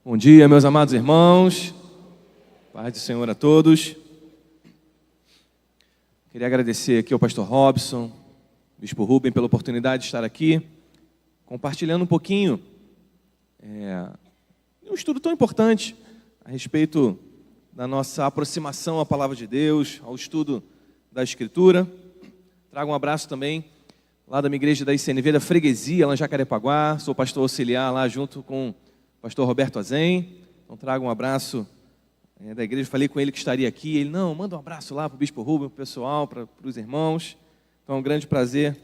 Bom dia, meus amados irmãos. Paz do Senhor a todos. Queria agradecer aqui ao pastor Robson, bispo Rubem, pela oportunidade de estar aqui, compartilhando um pouquinho de um estudo tão importante a respeito da nossa aproximação à palavra de Deus, ao estudo da Escritura. Trago um abraço também lá da minha igreja da ICNV, da Freguesia, lá em Jacarepaguá. Sou pastor auxiliar lá junto com o pastor Roberto Azen. Então trago um abraço da igreja. Falei com ele que estaria aqui. Ele, não, manda um abraço lá para o bispo Rubem, para o pessoal, para os irmãos. Então é um grande prazer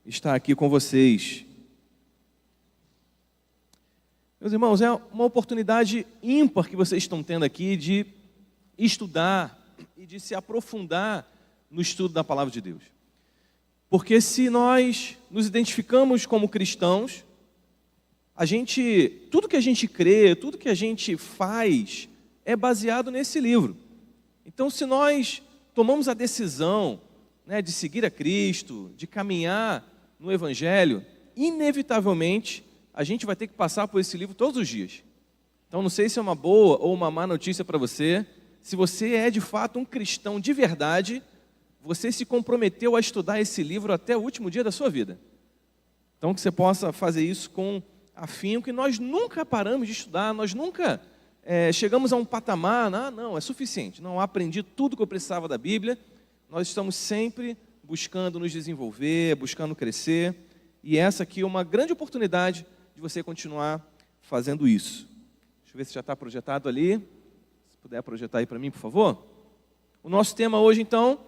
estar aqui com vocês. Meus irmãos, é uma oportunidade ímpar que vocês estão tendo aqui de estudar e de se aprofundar no estudo da palavra de Deus. Porque se nós nos identificamos como cristãos, tudo que a gente crê, tudo que a gente faz é baseado nesse livro. Então, se nós tomamos a decisão, de seguir a Cristo, de caminhar no Evangelho, inevitavelmente a gente vai ter que passar por esse livro todos os dias. Então, não sei se é uma boa ou uma má notícia para você. Se você é de fato um cristão de verdade, você se comprometeu a estudar esse livro até o último dia da sua vida. Então, que você possa fazer isso com afinco, que nós nunca paramos de estudar, nós nunca chegamos a um patamar, não, é suficiente. Não, aprendi tudo que eu precisava da Bíblia. Nós estamos sempre buscando nos desenvolver, buscando crescer. E essa aqui é uma grande oportunidade de você continuar fazendo isso. Deixa eu ver se já está projetado ali. Se puder projetar aí para mim, por favor. O nosso tema hoje, então,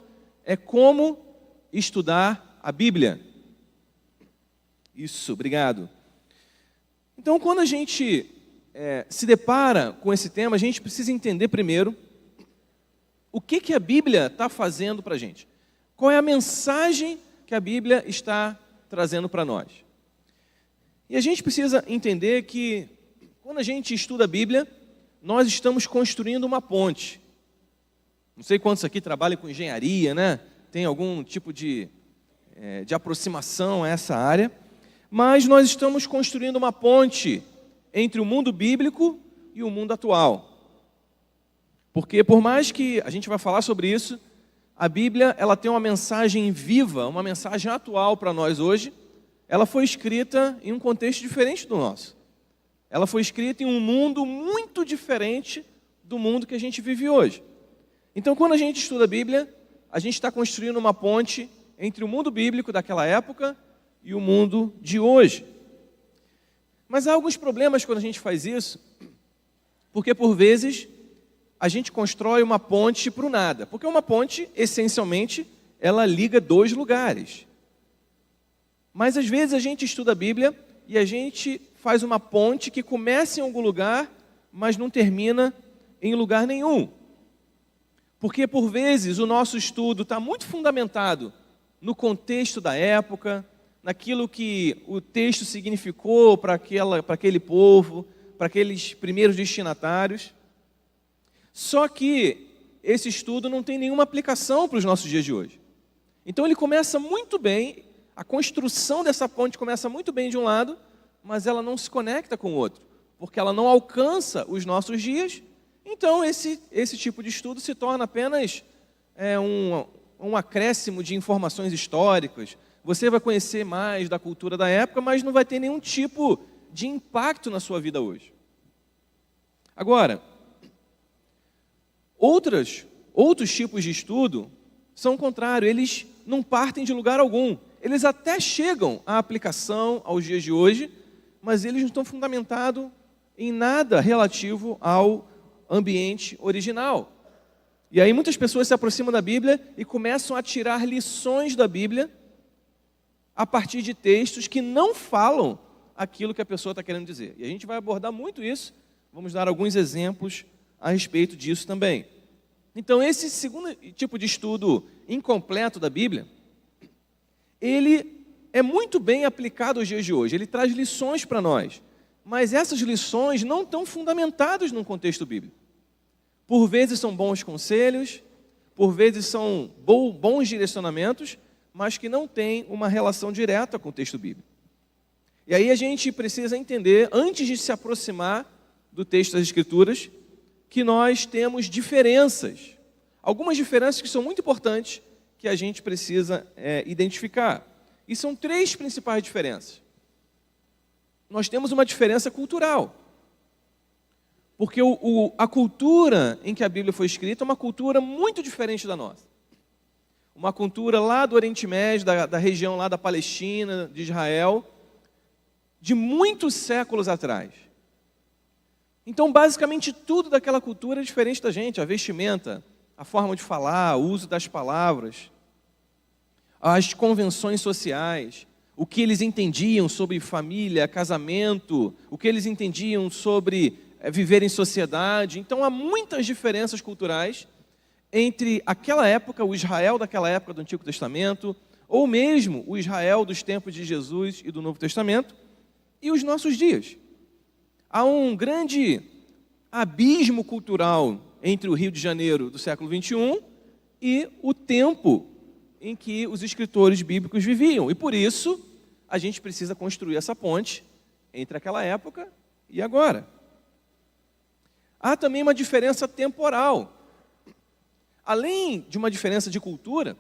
é como estudar a Bíblia. Isso, obrigado. Então, quando a gente se depara com esse tema, a gente precisa entender primeiro o que a Bíblia está fazendo para a gente. Qual é a mensagem que a Bíblia está trazendo para nós. E a gente precisa entender que, quando a gente estuda a Bíblia, nós estamos construindo uma ponte. Não sei quantos aqui trabalham com engenharia, Tem algum tipo de aproximação a essa área. Mas nós estamos construindo uma ponte entre o mundo bíblico e o mundo atual. Porque por mais que a gente vai falar sobre isso, a Bíblia ela tem uma mensagem viva, uma mensagem atual para nós hoje. Ela foi escrita em um contexto diferente do nosso. Ela foi escrita em um mundo muito diferente do mundo que a gente vive hoje. Então, quando a gente estuda a Bíblia, a gente está construindo uma ponte entre o mundo bíblico daquela época e o mundo de hoje. Mas há alguns problemas quando a gente faz isso, porque por vezes a gente constrói uma ponte para o nada. Porque uma ponte, essencialmente, ela liga dois lugares. Mas às vezes a gente estuda a Bíblia e a gente faz uma ponte que começa em algum lugar, mas não termina em lugar nenhum. Porque por vezes o nosso estudo está muito fundamentado no contexto da época, naquilo que o texto significou para aquele povo, para aqueles primeiros destinatários. Só que esse estudo não tem nenhuma aplicação para os nossos dias de hoje. Então ele começa muito bem, a construção dessa ponte começa muito bem de um lado, mas ela não se conecta com o outro, porque ela não alcança os nossos dias. Então esse tipo de estudo se torna apenas um acréscimo de informações históricas. Você vai conhecer mais da cultura da época, mas não vai ter nenhum tipo de impacto na sua vida hoje. Agora, outros tipos de estudo são o contrário, eles não partem de lugar algum. Eles até chegam à aplicação aos dias de hoje, mas eles não estão fundamentados em nada relativo ao ambiente original. E aí muitas pessoas se aproximam da Bíblia e começam a tirar lições da Bíblia a partir de textos que não falam aquilo que a pessoa está querendo dizer. E a gente vai abordar muito isso, vamos dar alguns exemplos a respeito disso também. Então, esse segundo tipo de estudo incompleto da Bíblia, ele é muito bem aplicado aos dias de hoje, ele traz lições para nós, mas essas lições não estão fundamentadas num contexto bíblico. Por vezes são bons conselhos, por vezes são bons direcionamentos, mas que não têm uma relação direta com o texto bíblico. E aí a gente precisa entender, antes de se aproximar do texto das Escrituras que nós temos diferenças. Algumas diferenças que são muito importantes que a gente precisa identificar. E são 3 principais diferenças. Nós temos uma diferença cultural. Porque a cultura em que a Bíblia foi escrita é uma cultura muito diferente da nossa. Uma cultura lá do Oriente Médio, da região lá da Palestina, de Israel, de muitos séculos atrás. Então, basicamente, tudo daquela cultura é diferente da gente. A vestimenta, a forma de falar, o uso das palavras, as convenções sociais, o que eles entendiam sobre família, casamento, o que eles entendiam sobre viver em sociedade. Então, há muitas diferenças culturais entre aquela época, o Israel daquela época do Antigo Testamento, ou mesmo o Israel dos tempos de Jesus e do Novo Testamento, e os nossos dias. Há um grande abismo cultural entre o Rio de Janeiro do século XXI e o tempo em que os escritores bíblicos viviam. E por isso, a gente precisa construir essa ponte entre aquela época e agora. Há também uma diferença temporal. Além de uma diferença de cultura,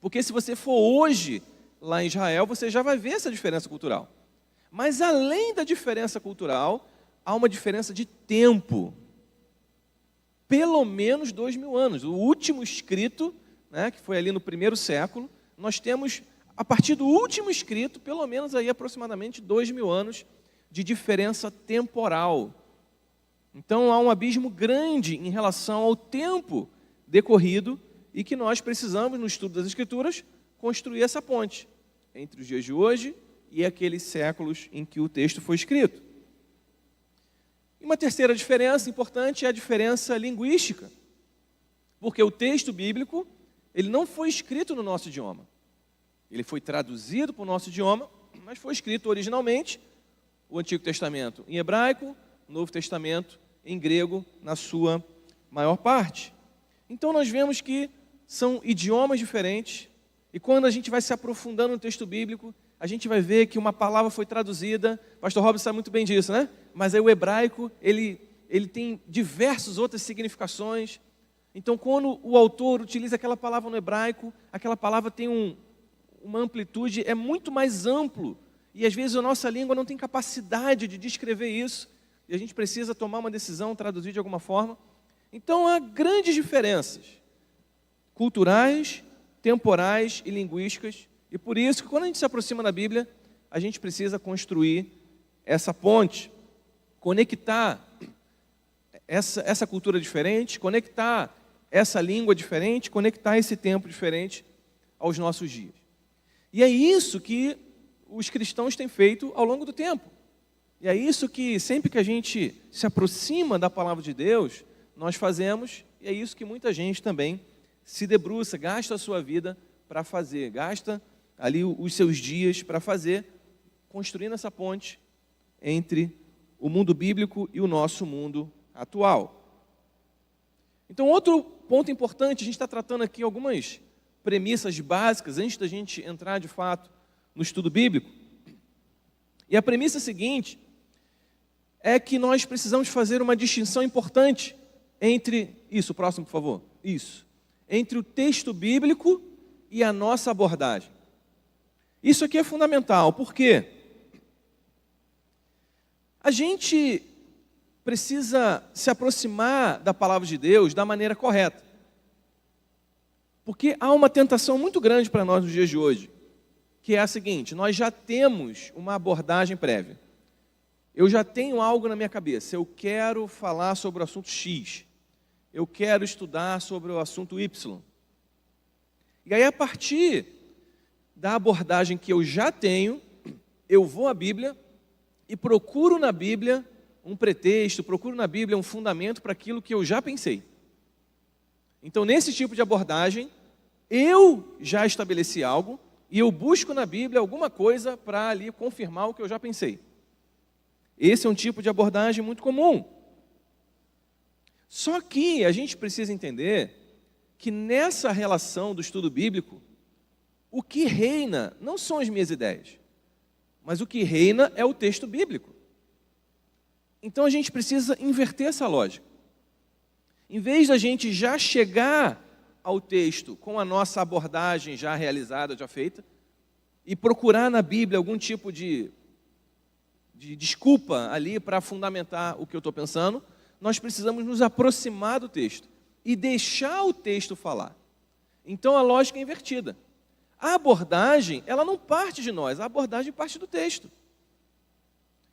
porque se você for hoje lá em Israel, você já vai ver essa diferença cultural. Mas além da diferença cultural, há uma diferença de tempo. Pelo menos 2000 anos. O último escrito, que foi ali no 1º século, nós temos, a partir do último escrito, pelo menos aí aproximadamente 2000 anos de diferença temporal. Então há um abismo grande em relação ao tempo decorrido e que nós precisamos, no estudo das Escrituras, construir essa ponte entre os dias de hoje e aqueles séculos em que o texto foi escrito. E uma terceira diferença importante é a diferença linguística, porque o texto bíblico ele não foi escrito no nosso idioma. Ele foi traduzido para o nosso idioma, mas foi escrito originalmente, o Antigo Testamento em hebraico, o Novo Testamento em grego, na sua maior parte. Então nós vemos que são idiomas diferentes, e quando a gente vai se aprofundando no texto bíblico, a gente vai ver que uma palavra foi traduzida, pastor Robson sabe muito bem disso, né? Mas aí o hebraico, ele tem diversas outras significações. Então quando o autor utiliza aquela palavra no hebraico, aquela palavra tem uma amplitude, é muito mais amplo, e às vezes a nossa língua não tem capacidade de descrever isso, e a gente precisa tomar uma decisão, traduzir de alguma forma. Então há grandes diferenças culturais, temporais e linguísticas, e por isso que quando a gente se aproxima da Bíblia, a gente precisa construir essa ponte, conectar essa cultura diferente, conectar essa língua diferente, conectar esse tempo diferente aos nossos dias. E é isso que os cristãos têm feito ao longo do tempo. E é isso que sempre que a gente se aproxima da palavra de Deus, nós fazemos, e é isso que muita gente também se debruça, gasta a sua vida para fazer, gasta ali os seus dias para fazer, construindo essa ponte entre o mundo bíblico e o nosso mundo atual. Então, outro ponto importante, a gente está tratando aqui algumas premissas básicas, antes da gente entrar de fato no estudo bíblico. E a premissa seguinte é que nós precisamos fazer uma distinção importante entre, isso, próximo por favor, isso, entre o texto bíblico e a nossa abordagem. Isso aqui é fundamental, porque a gente precisa se aproximar da palavra de Deus da maneira correta. Porque há uma tentação muito grande para nós nos dias de hoje, que é a seguinte: nós já temos uma abordagem prévia. Eu já tenho algo na minha cabeça, eu quero falar sobre o assunto X, eu quero estudar sobre o assunto Y. E aí, a partir da abordagem que eu já tenho, eu vou à Bíblia e procuro na Bíblia um pretexto, procuro na Bíblia um fundamento para aquilo que eu já pensei. Então, nesse tipo de abordagem, eu já estabeleci algo e eu busco na Bíblia alguma coisa para ali confirmar o que eu já pensei. Esse é um tipo de abordagem muito comum. Só que a gente precisa entender que nessa relação do estudo bíblico, o que reina não são as minhas ideias, mas o que reina é o texto bíblico. Então a gente precisa inverter essa lógica. Em vez da gente já chegar ao texto com a nossa abordagem já realizada, já feita, e procurar na Bíblia algum tipo de desculpa ali para fundamentar o que eu estou pensando, nós precisamos nos aproximar do texto e deixar o texto falar. Então a lógica é invertida. A abordagem, ela não parte de nós, a abordagem parte do texto.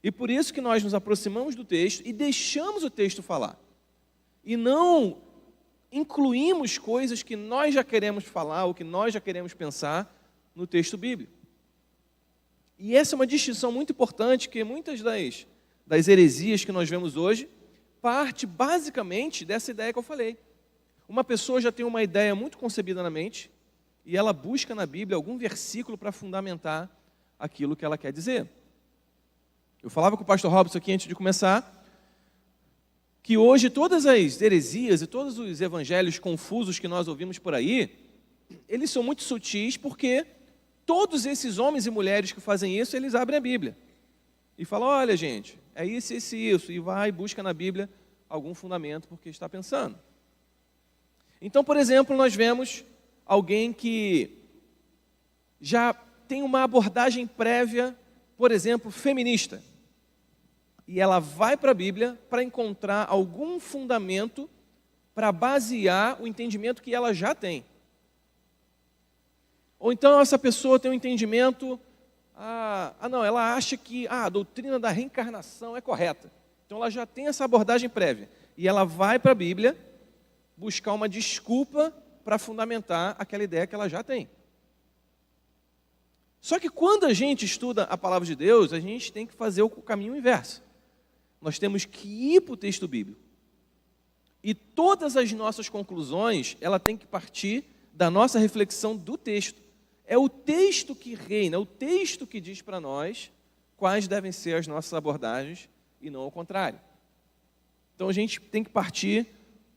E por isso que nós nos aproximamos do texto e deixamos o texto falar. E não incluímos coisas que nós já queremos falar ou que nós já queremos pensar no texto bíblico. E essa é uma distinção muito importante, que muitas das heresias que nós vemos hoje parte basicamente dessa ideia que eu falei. Uma pessoa já tem uma ideia muito concebida na mente e ela busca na Bíblia algum versículo para fundamentar aquilo que ela quer dizer. Eu falava com o pastor Robson aqui antes de começar, que hoje todas as heresias e todos os evangelhos confusos que nós ouvimos por aí, eles são muito sutis porque todos esses homens e mulheres que fazem isso, eles abrem a Bíblia e falam, olha gente, é isso, isso, e vai e busca na Bíblia algum fundamento porque está pensando. Então, por exemplo, nós vemos alguém que já tem uma abordagem prévia, por exemplo, feminista, e ela vai para a Bíblia para encontrar algum fundamento para basear o entendimento que ela já tem. Ou então essa pessoa tem um entendimento, não, ela acha que a doutrina da reencarnação é correta. Então ela já tem essa abordagem prévia. E ela vai para a Bíblia buscar uma desculpa para fundamentar aquela ideia que ela já tem. Só que quando a gente estuda a palavra de Deus, a gente tem que fazer o caminho inverso. Nós temos que ir para o texto bíblico. E todas as nossas conclusões, ela tem que partir da nossa reflexão do texto. É o texto que reina, é o texto que diz para nós quais devem ser as nossas abordagens e não ao contrário. Então a gente tem que partir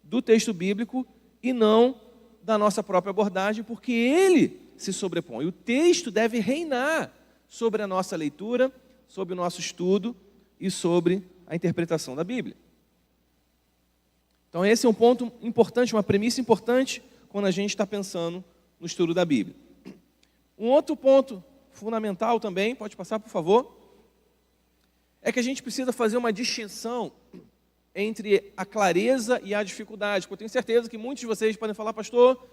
do texto bíblico e não da nossa própria abordagem, porque ele se sobrepõe. O texto deve reinar sobre a nossa leitura, sobre o nosso estudo e sobre a interpretação da Bíblia. Então esse é um ponto importante, uma premissa importante quando a gente está pensando no estudo da Bíblia. Um outro ponto fundamental também, pode passar por favor, é que a gente precisa fazer uma distinção entre a clareza e a dificuldade, porque eu tenho certeza que muitos de vocês podem falar, pastor,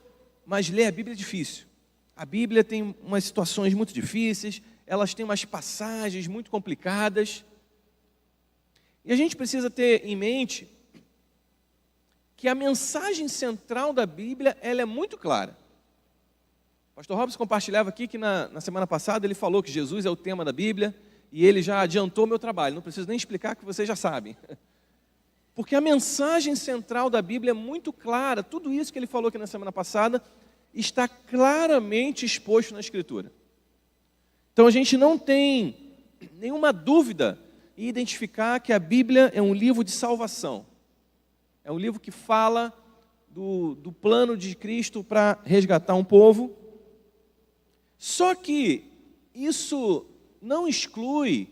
mas ler a Bíblia é difícil. A Bíblia tem umas situações muito difíceis, elas têm umas passagens muito complicadas. E a gente precisa ter em mente que a mensagem central da Bíblia, ela é muito clara. O pastor Robson compartilhava aqui que na semana passada ele falou que Jesus é o tema da Bíblia e ele já adiantou o meu trabalho, não preciso nem explicar que vocês já sabem. Porque a mensagem central da Bíblia é muito clara, tudo isso que ele falou aqui na semana passada está claramente exposto na Escritura. Então a gente não tem nenhuma dúvida em identificar que a Bíblia é um livro de salvação. É um livro que fala do plano de Cristo para resgatar um povo. Só que isso não exclui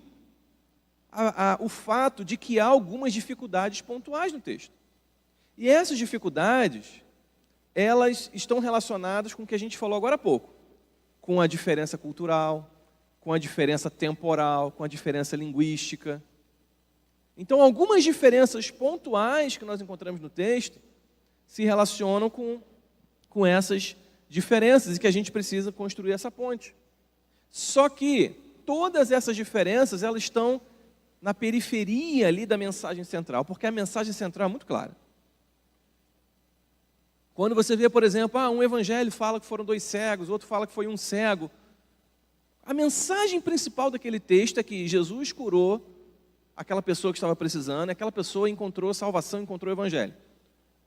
o fato de que há algumas dificuldades pontuais no texto. E essas dificuldades, elas estão relacionadas com o que a gente falou agora há pouco, com a diferença cultural, com a diferença temporal, com a diferença linguística. Então, algumas diferenças pontuais que nós encontramos no texto se relacionam com essas diferenças e que a gente precisa construir essa ponte. Só que todas essas diferenças, elas estão na periferia ali da mensagem central, porque a mensagem central é muito clara. Quando você vê, por exemplo, um evangelho fala que foram 2 cegos, outro fala que foi um cego, a mensagem principal daquele texto é que Jesus curou aquela pessoa que estava precisando, aquela pessoa encontrou salvação, encontrou o evangelho.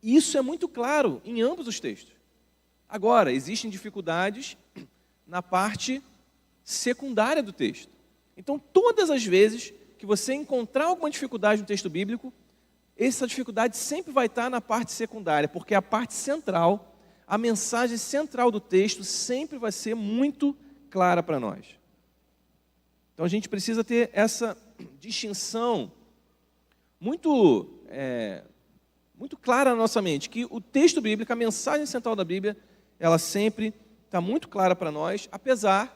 Isso é muito claro em ambos os textos. Agora, existem dificuldades na parte secundária do texto. Então, todas as vezes que você encontrar alguma dificuldade no texto bíblico, essa dificuldade sempre vai estar na parte secundária, porque a parte central, a mensagem central do texto sempre vai ser muito clara para nós. Então, a gente precisa ter essa distinção muito clara na nossa mente, que o texto bíblico, a mensagem central da Bíblia, ela sempre está muito clara para nós, apesar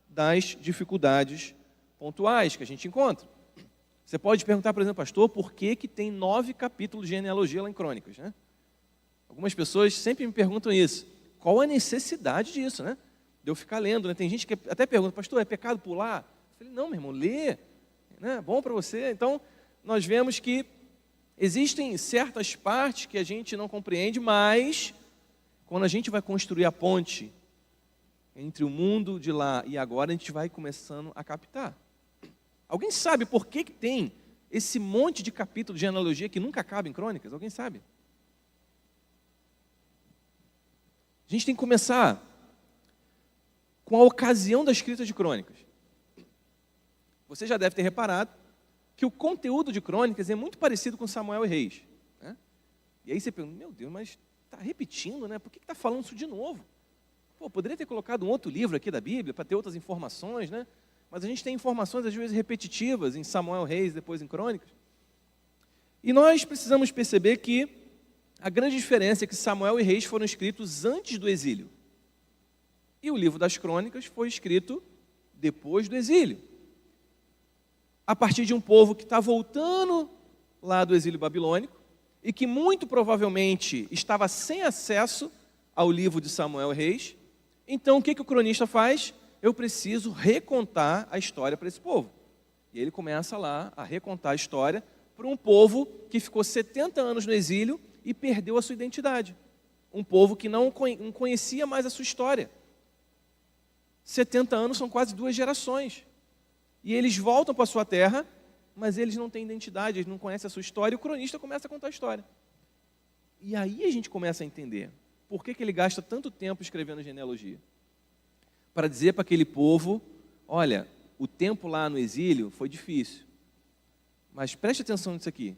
das dificuldades pontuais que a gente encontra. Você pode perguntar, por exemplo, pastor, por que tem 9 capítulos de genealogia lá em Crônicas, né? Algumas pessoas sempre me perguntam isso. Qual a necessidade disso, né? De eu ficar lendo, né? Tem gente que até pergunta, pastor, é pecado pular? Eu falei, não, meu irmão, lê, né? Bom para você. Então, nós vemos que existem certas partes que a gente não compreende, mas quando a gente vai construir a ponte entre o mundo de lá e agora, a gente vai começando a captar. Alguém sabe por que tem esse monte de capítulo de genealogia que nunca acaba em Crônicas? Alguém sabe? A gente tem que começar com a ocasião da escrita de Crônicas. Você já deve ter reparado que o conteúdo de Crônicas é muito parecido com Samuel e Reis, né? E aí você pergunta, meu Deus, mas está repetindo, né? Por que está falando isso de novo? Pô, poderia ter colocado um outro livro aqui da Bíblia para ter outras informações, né? Mas a gente tem informações, às vezes, repetitivas em Samuel, Reis, depois em Crônicas. E nós precisamos perceber que a grande diferença é que Samuel e Reis foram escritos antes do exílio. E o livro das Crônicas foi escrito depois do exílio. A partir de um povo que está voltando lá do exílio babilônico e que muito provavelmente estava sem acesso ao livro de Samuel e Reis. Então, o que o cronista faz? Eu preciso recontar a história para esse povo. E ele começa lá a recontar a história para um povo que ficou 70 anos no exílio e perdeu a sua identidade. Um povo que não conhecia mais a sua história. 70 anos são quase 2 gerações. E eles voltam para a sua terra, mas eles não têm identidade, eles não conhecem a sua história, e o cronista começa a contar a história. E aí a gente começa a entender por que ele gasta tanto tempo escrevendo genealogia. Para dizer para aquele povo, olha, o tempo lá no exílio foi difícil, mas preste atenção nisso aqui.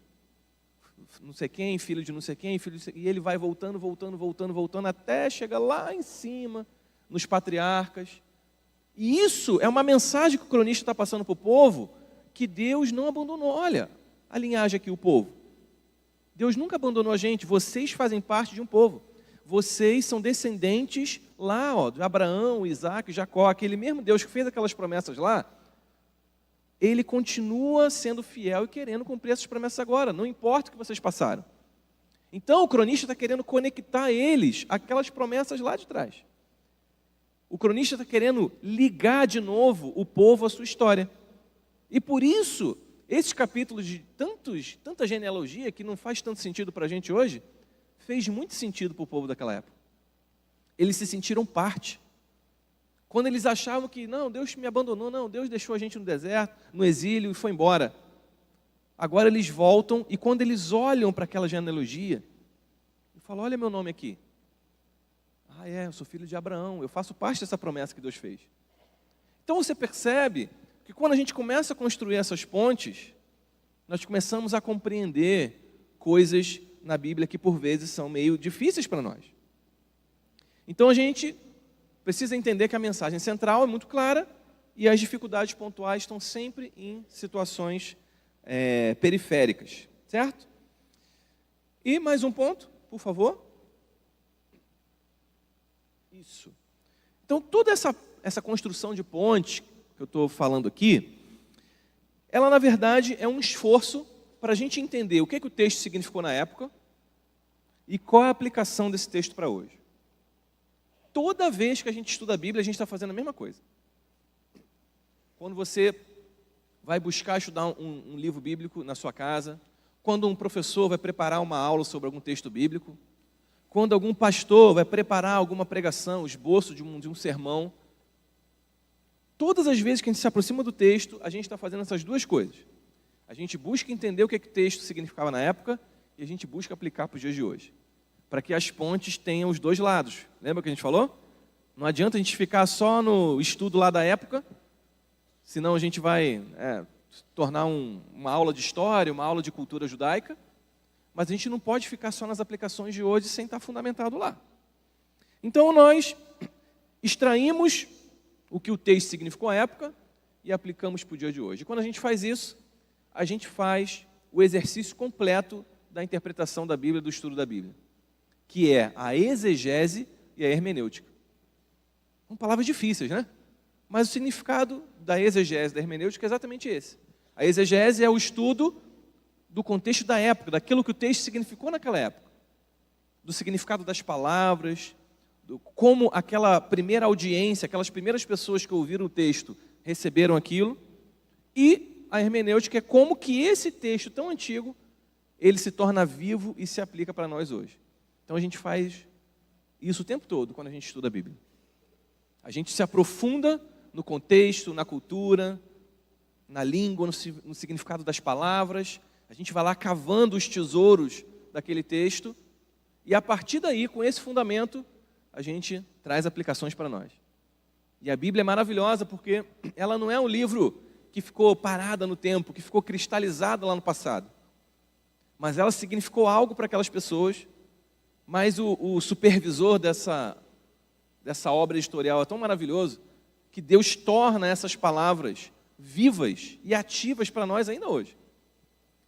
Não sei quem, filho de não sei quem, filho de não sei quem, e ele vai voltando, até chegar lá em cima, nos patriarcas. E isso é uma mensagem que o cronista está passando para o povo, que Deus não abandonou. Olha, a linhagem aqui, o povo. Deus nunca abandonou a gente, vocês fazem parte de um povo. Vocês são descendentes lá, ó, de Abraão, Isaac, Jacó, aquele mesmo Deus que fez aquelas promessas lá, ele continua sendo fiel e querendo cumprir essas promessas agora, não importa o que vocês passaram. Então o cronista está querendo conectar eles àquelas promessas lá de trás. O cronista está querendo ligar de novo o povo à sua história. E por isso, esses capítulos de tanta genealogia, que não faz tanto sentido para a gente hoje, fez muito sentido para o povo daquela época. Eles se sentiram parte. Quando eles achavam que, não, Deus me abandonou, não, Deus deixou a gente no deserto, no exílio e foi embora. Agora eles voltam e quando eles olham para aquela genealogia, falam, olha meu nome aqui. Ah, eu sou filho de Abraão, eu faço parte dessa promessa que Deus fez. Então você percebe que quando a gente começa a construir essas pontes, nós começamos a compreender coisas na Bíblia que por vezes são meio difíceis para nós. Então a gente precisa entender que a mensagem central é muito clara e as dificuldades pontuais estão sempre em situações periféricas, certo? E mais um ponto, por favor. Isso. Então toda essa construção de ponte que eu estou falando aqui, ela na verdade é um esforço para a gente entender o que o texto significou na época e qual é a aplicação desse texto para hoje. Toda vez que a gente estuda a Bíblia, a gente está fazendo a mesma coisa. Quando você vai buscar estudar um livro bíblico na sua casa, quando um professor vai preparar uma aula sobre algum texto bíblico, quando algum pastor vai preparar alguma pregação, esboço de um sermão, todas as vezes que a gente se aproxima do texto, a gente está fazendo essas duas coisas. A gente busca entender o que o texto significava na época e a gente busca aplicar para os dias de hoje. Para que as pontes tenham os dois lados. Lembra o que a gente falou? Não adianta a gente ficar só no estudo lá da época, senão a gente vai tornar uma aula de história, uma aula de cultura judaica, mas a gente não pode ficar só nas aplicações de hoje sem estar fundamentado lá. Então nós extraímos o que o texto significou à época e aplicamos para o dia de hoje. E quando a gente faz isso, a gente faz o exercício completo da interpretação da Bíblia, do estudo da Bíblia, que é a exegese e a hermenêutica. São palavras difíceis, né? Mas o significado da exegese, da hermenêutica é exatamente esse. A exegese é o estudo do contexto da época, daquilo que o texto significou naquela época, do significado das palavras, como aquela primeira audiência, aquelas primeiras pessoas que ouviram o texto receberam aquilo, e a hermenêutica é como que esse texto tão antigo, ele se torna vivo e se aplica para nós hoje. Então a gente faz isso o tempo todo quando a gente estuda a Bíblia. A gente se aprofunda no contexto, na cultura, na língua, no significado das palavras. A gente vai lá cavando os tesouros daquele texto e a partir daí, com esse fundamento, a gente traz aplicações para nós. E a Bíblia é maravilhosa porque ela não é um livro que ficou parada no tempo, que ficou cristalizada lá no passado. Mas ela significou algo para aquelas pessoas, mas o supervisor dessa obra editorial é tão maravilhoso que Deus torna essas palavras vivas e ativas para nós ainda hoje.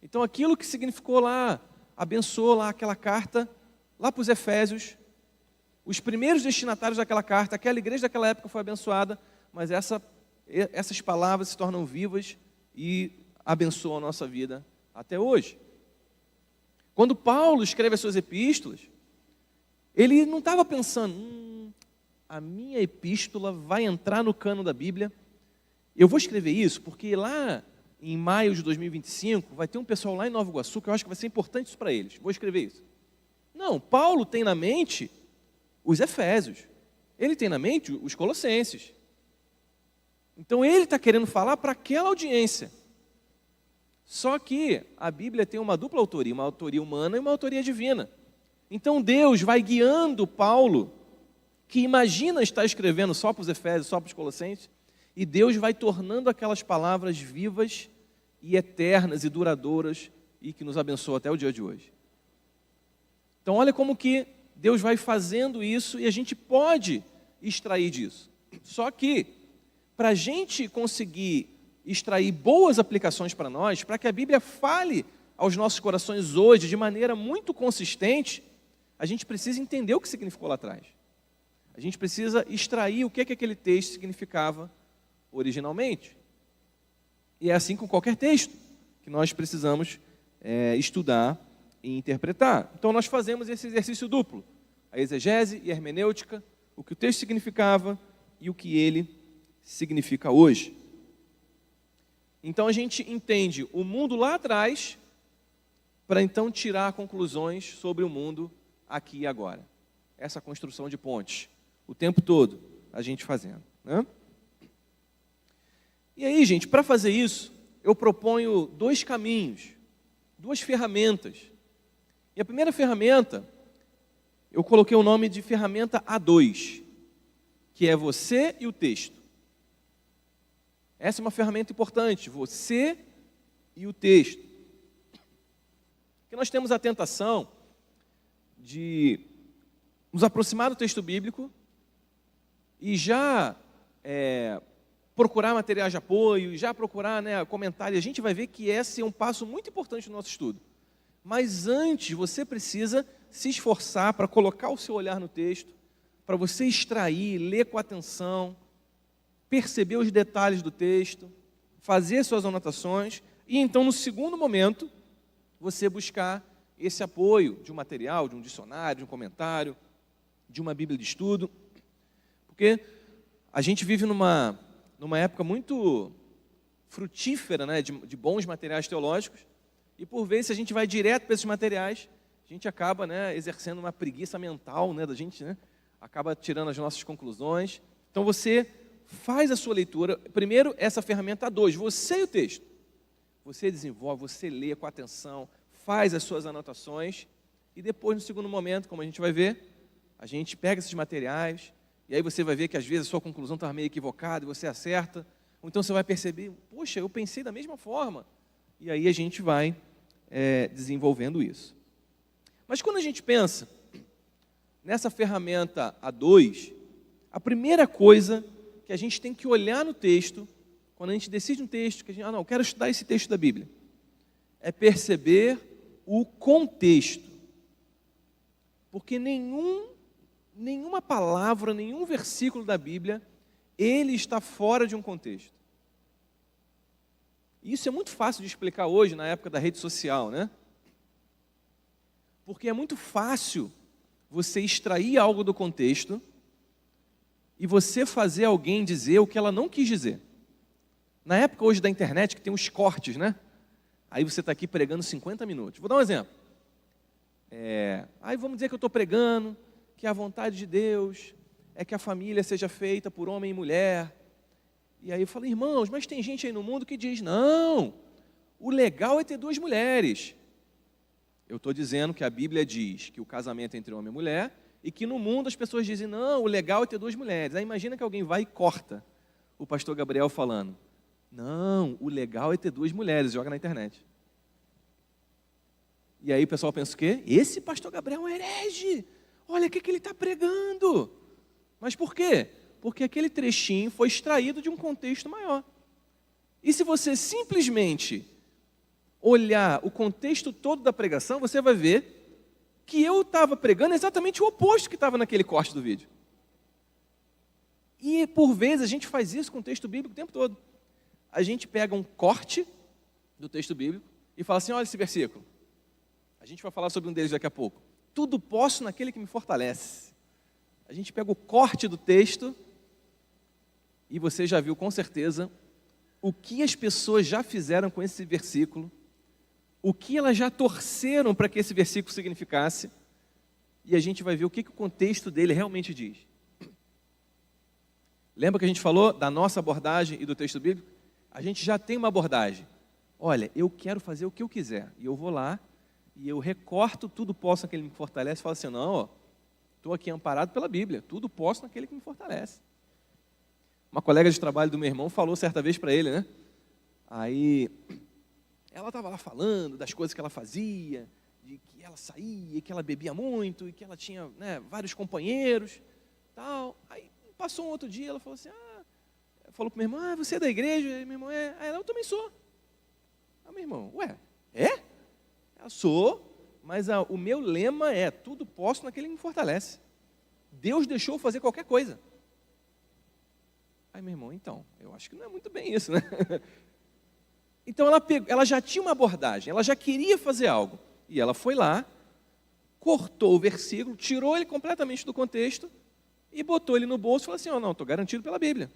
Então aquilo que significou lá, abençoou lá aquela carta, lá para os Efésios, os primeiros destinatários daquela carta, aquela igreja daquela época foi abençoada, mas essas palavras se tornam vivas e abençoam a nossa vida até hoje. Quando Paulo escreve as suas epístolas, ele não estava pensando, a minha epístola vai entrar no cânon da Bíblia, eu vou escrever isso porque lá em maio de 2025 vai ter um pessoal lá em Nova Iguaçu que eu acho que vai ser importante isso para eles, vou escrever isso. Não, Paulo tem na mente os Efésios, ele tem na mente os Colossenses. Então ele está querendo falar para aquela audiência. Só que a Bíblia tem uma dupla autoria, uma autoria humana e uma autoria divina. Então Deus vai guiando Paulo, que imagina estar escrevendo só para os Efésios, só para os Colossenses, e Deus vai tornando aquelas palavras vivas e eternas e duradouras e que nos abençoa até o dia de hoje. Então olha como que Deus vai fazendo isso e a gente pode extrair disso. Só que, para a gente conseguir extrair boas aplicações para nós, para que a Bíblia fale aos nossos corações hoje de maneira muito consistente, a gente precisa entender o que significou lá atrás. A gente precisa extrair o que aquele texto significava originalmente. E é assim com qualquer texto que nós precisamos estudar e interpretar. Então nós fazemos esse exercício duplo, a exegese e a hermenêutica, o que o texto significava e o que ele significa hoje. Então a gente entende o mundo lá atrás para então tirar conclusões sobre o mundo aqui e agora. Essa construção de pontes, o tempo todo a gente fazendo, né? E aí, gente, para fazer isso, eu proponho 2 caminhos, 2 ferramentas. E a primeira ferramenta, eu coloquei o nome de ferramenta A2, que é você e o texto. Essa é uma ferramenta importante, você e o texto. Porque nós temos a tentação de nos aproximar do texto bíblico e já procurar materiais de apoio, já procurar comentários. A gente vai ver que esse é um passo muito importante no nosso estudo. Mas antes, você precisa se esforçar para colocar o seu olhar no texto, para você extrair, ler com atenção, perceber os detalhes do texto, fazer suas anotações e então, no segundo momento, você buscar esse apoio de um material, de um dicionário, de um comentário, de uma Bíblia de estudo. Porque a gente vive numa época muito frutífera, de bons materiais teológicos, e por vezes, se a gente vai direto para esses materiais, a gente acaba exercendo uma preguiça mental da gente, acaba tirando as nossas conclusões. Então você faz a sua leitura, primeiro essa ferramenta A2, você e o texto. Você desenvolve, você lê com atenção, faz as suas anotações, e depois, no segundo momento, como a gente vai ver, a gente pega esses materiais, e aí você vai ver que às vezes a sua conclusão está meio equivocada, e você acerta, ou então você vai perceber, poxa, eu pensei da mesma forma, e aí a gente vai desenvolvendo isso. Mas quando a gente pensa nessa ferramenta A2, a primeira coisa que a gente tem que olhar no texto, quando a gente decide um texto, que a gente, eu quero estudar esse texto da Bíblia, é perceber o contexto. Porque nenhuma palavra, nenhum versículo da Bíblia, ele está fora de um contexto. E isso é muito fácil de explicar hoje, na época da rede social, né? Porque é muito fácil você extrair algo do contexto e você fazer alguém dizer o que ela não quis dizer. Na época hoje da internet, que tem os cortes, né? Aí você está aqui pregando 50 minutos. Vou dar um exemplo. Aí vamos dizer que eu estou pregando, que a vontade de Deus é que a família seja feita por homem e mulher. E aí eu falo, irmãos, mas tem gente aí no mundo que diz, não, o legal é ter 2 mulheres. Eu estou dizendo que a Bíblia diz que o casamento é entre homem e mulher, e que no mundo as pessoas dizem, não, o legal é ter 2 mulheres. Aí imagina que alguém vai e corta o pastor Gabriel falando, não, o legal é ter 2 mulheres, joga na internet. E aí o pessoal pensa o quê? Esse pastor Gabriel é um herege, olha o que ele está pregando. Mas por quê? Porque aquele trechinho foi extraído de um contexto maior. E se você simplesmente olhar o contexto todo da pregação, você vai ver que eu estava pregando exatamente o oposto que estava naquele corte do vídeo. E por vezes a gente faz isso com o texto bíblico o tempo todo. A gente pega um corte do texto bíblico e fala assim, olha esse versículo. A gente vai falar sobre um deles daqui a pouco. Tudo posso naquele que me fortalece. A gente pega o corte do texto e você já viu com certeza o que as pessoas já fizeram com esse versículo, o que elas já torceram para que esse versículo significasse, e a gente vai ver o que o contexto dele realmente diz. Lembra que a gente falou da nossa abordagem e do texto bíblico? A gente já tem uma abordagem. Olha, eu quero fazer o que eu quiser, e eu vou lá, e eu recorto tudo posso naquele que me fortalece, e falo assim, não, estou aqui amparado pela Bíblia, tudo posso naquele que me fortalece. Uma colega de trabalho do meu irmão falou certa vez para ele, né? Aí, ela estava lá falando das coisas que ela fazia, de que ela saía, que ela bebia muito, e que ela tinha, né, vários companheiros, tal. Aí, passou um outro dia, ela falou assim, falou para o meu irmão, você é da igreja? E meu irmão, é. Aí ela, eu também sou. Aí meu irmão, ué, é? Eu sou, mas o meu lema é, tudo posso naquele que me fortalece. Deus deixou eu fazer qualquer coisa. Aí, meu irmão, então, eu acho que não é muito bem isso, né? Então, ela já tinha uma abordagem, ela já queria fazer algo. E ela foi lá, cortou o versículo, tirou ele completamente do contexto e botou ele no bolso e falou assim, não, estou garantido pela Bíblia.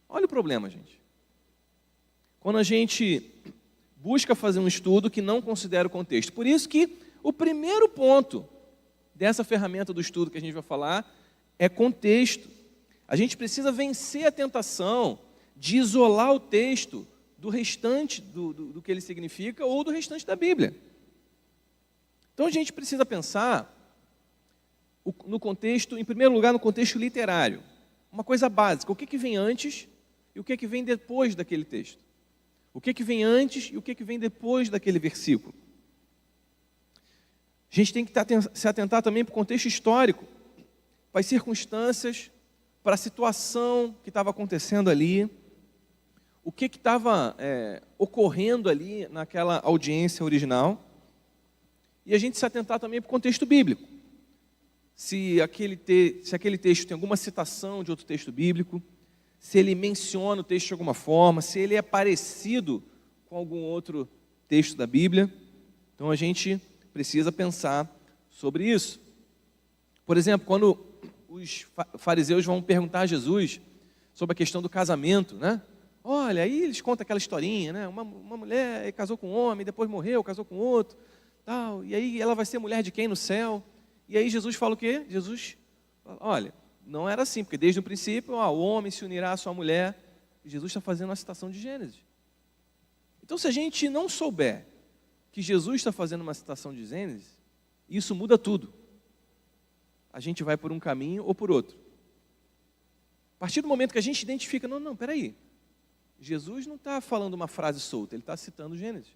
Olha o problema, gente. Quando a gente busca fazer um estudo que não considera o contexto. Por isso que o primeiro ponto dessa ferramenta do estudo que a gente vai falar é contexto. A gente precisa vencer a tentação de isolar o texto do restante do que ele significa ou do restante da Bíblia. Então a gente precisa pensar no contexto, em primeiro lugar, no contexto literário. Uma coisa básica, o que vem antes e o que vem depois daquele texto. O que vem antes e o que vem depois daquele versículo. A gente tem que se atentar também para o contexto histórico, para as circunstâncias, para a situação que estava acontecendo ali, o que estava ocorrendo ali naquela audiência original, e a gente se atentar também para o contexto bíblico. Se aquele texto tem alguma citação de outro texto bíblico, se ele menciona o texto de alguma forma, se ele é parecido com algum outro texto da Bíblia. Então a gente precisa pensar sobre isso. Por exemplo, quando os fariseus vão perguntar a Jesus sobre a questão do casamento, né? Olha, aí eles contam aquela historinha, né? Uma mulher casou com um homem, depois morreu, casou com outro, tal. E aí ela vai ser mulher de quem no céu? E aí Jesus fala o quê? Jesus fala, olha, não era assim, porque desde o princípio, o homem se unirá à sua mulher. Jesus está fazendo uma citação de Gênesis. Então, se a gente não souber que Jesus está fazendo uma citação de Gênesis, isso muda tudo. A gente vai por um caminho ou por outro. A partir do momento que a gente identifica, não, peraí. Jesus não está falando uma frase solta, ele está citando Gênesis.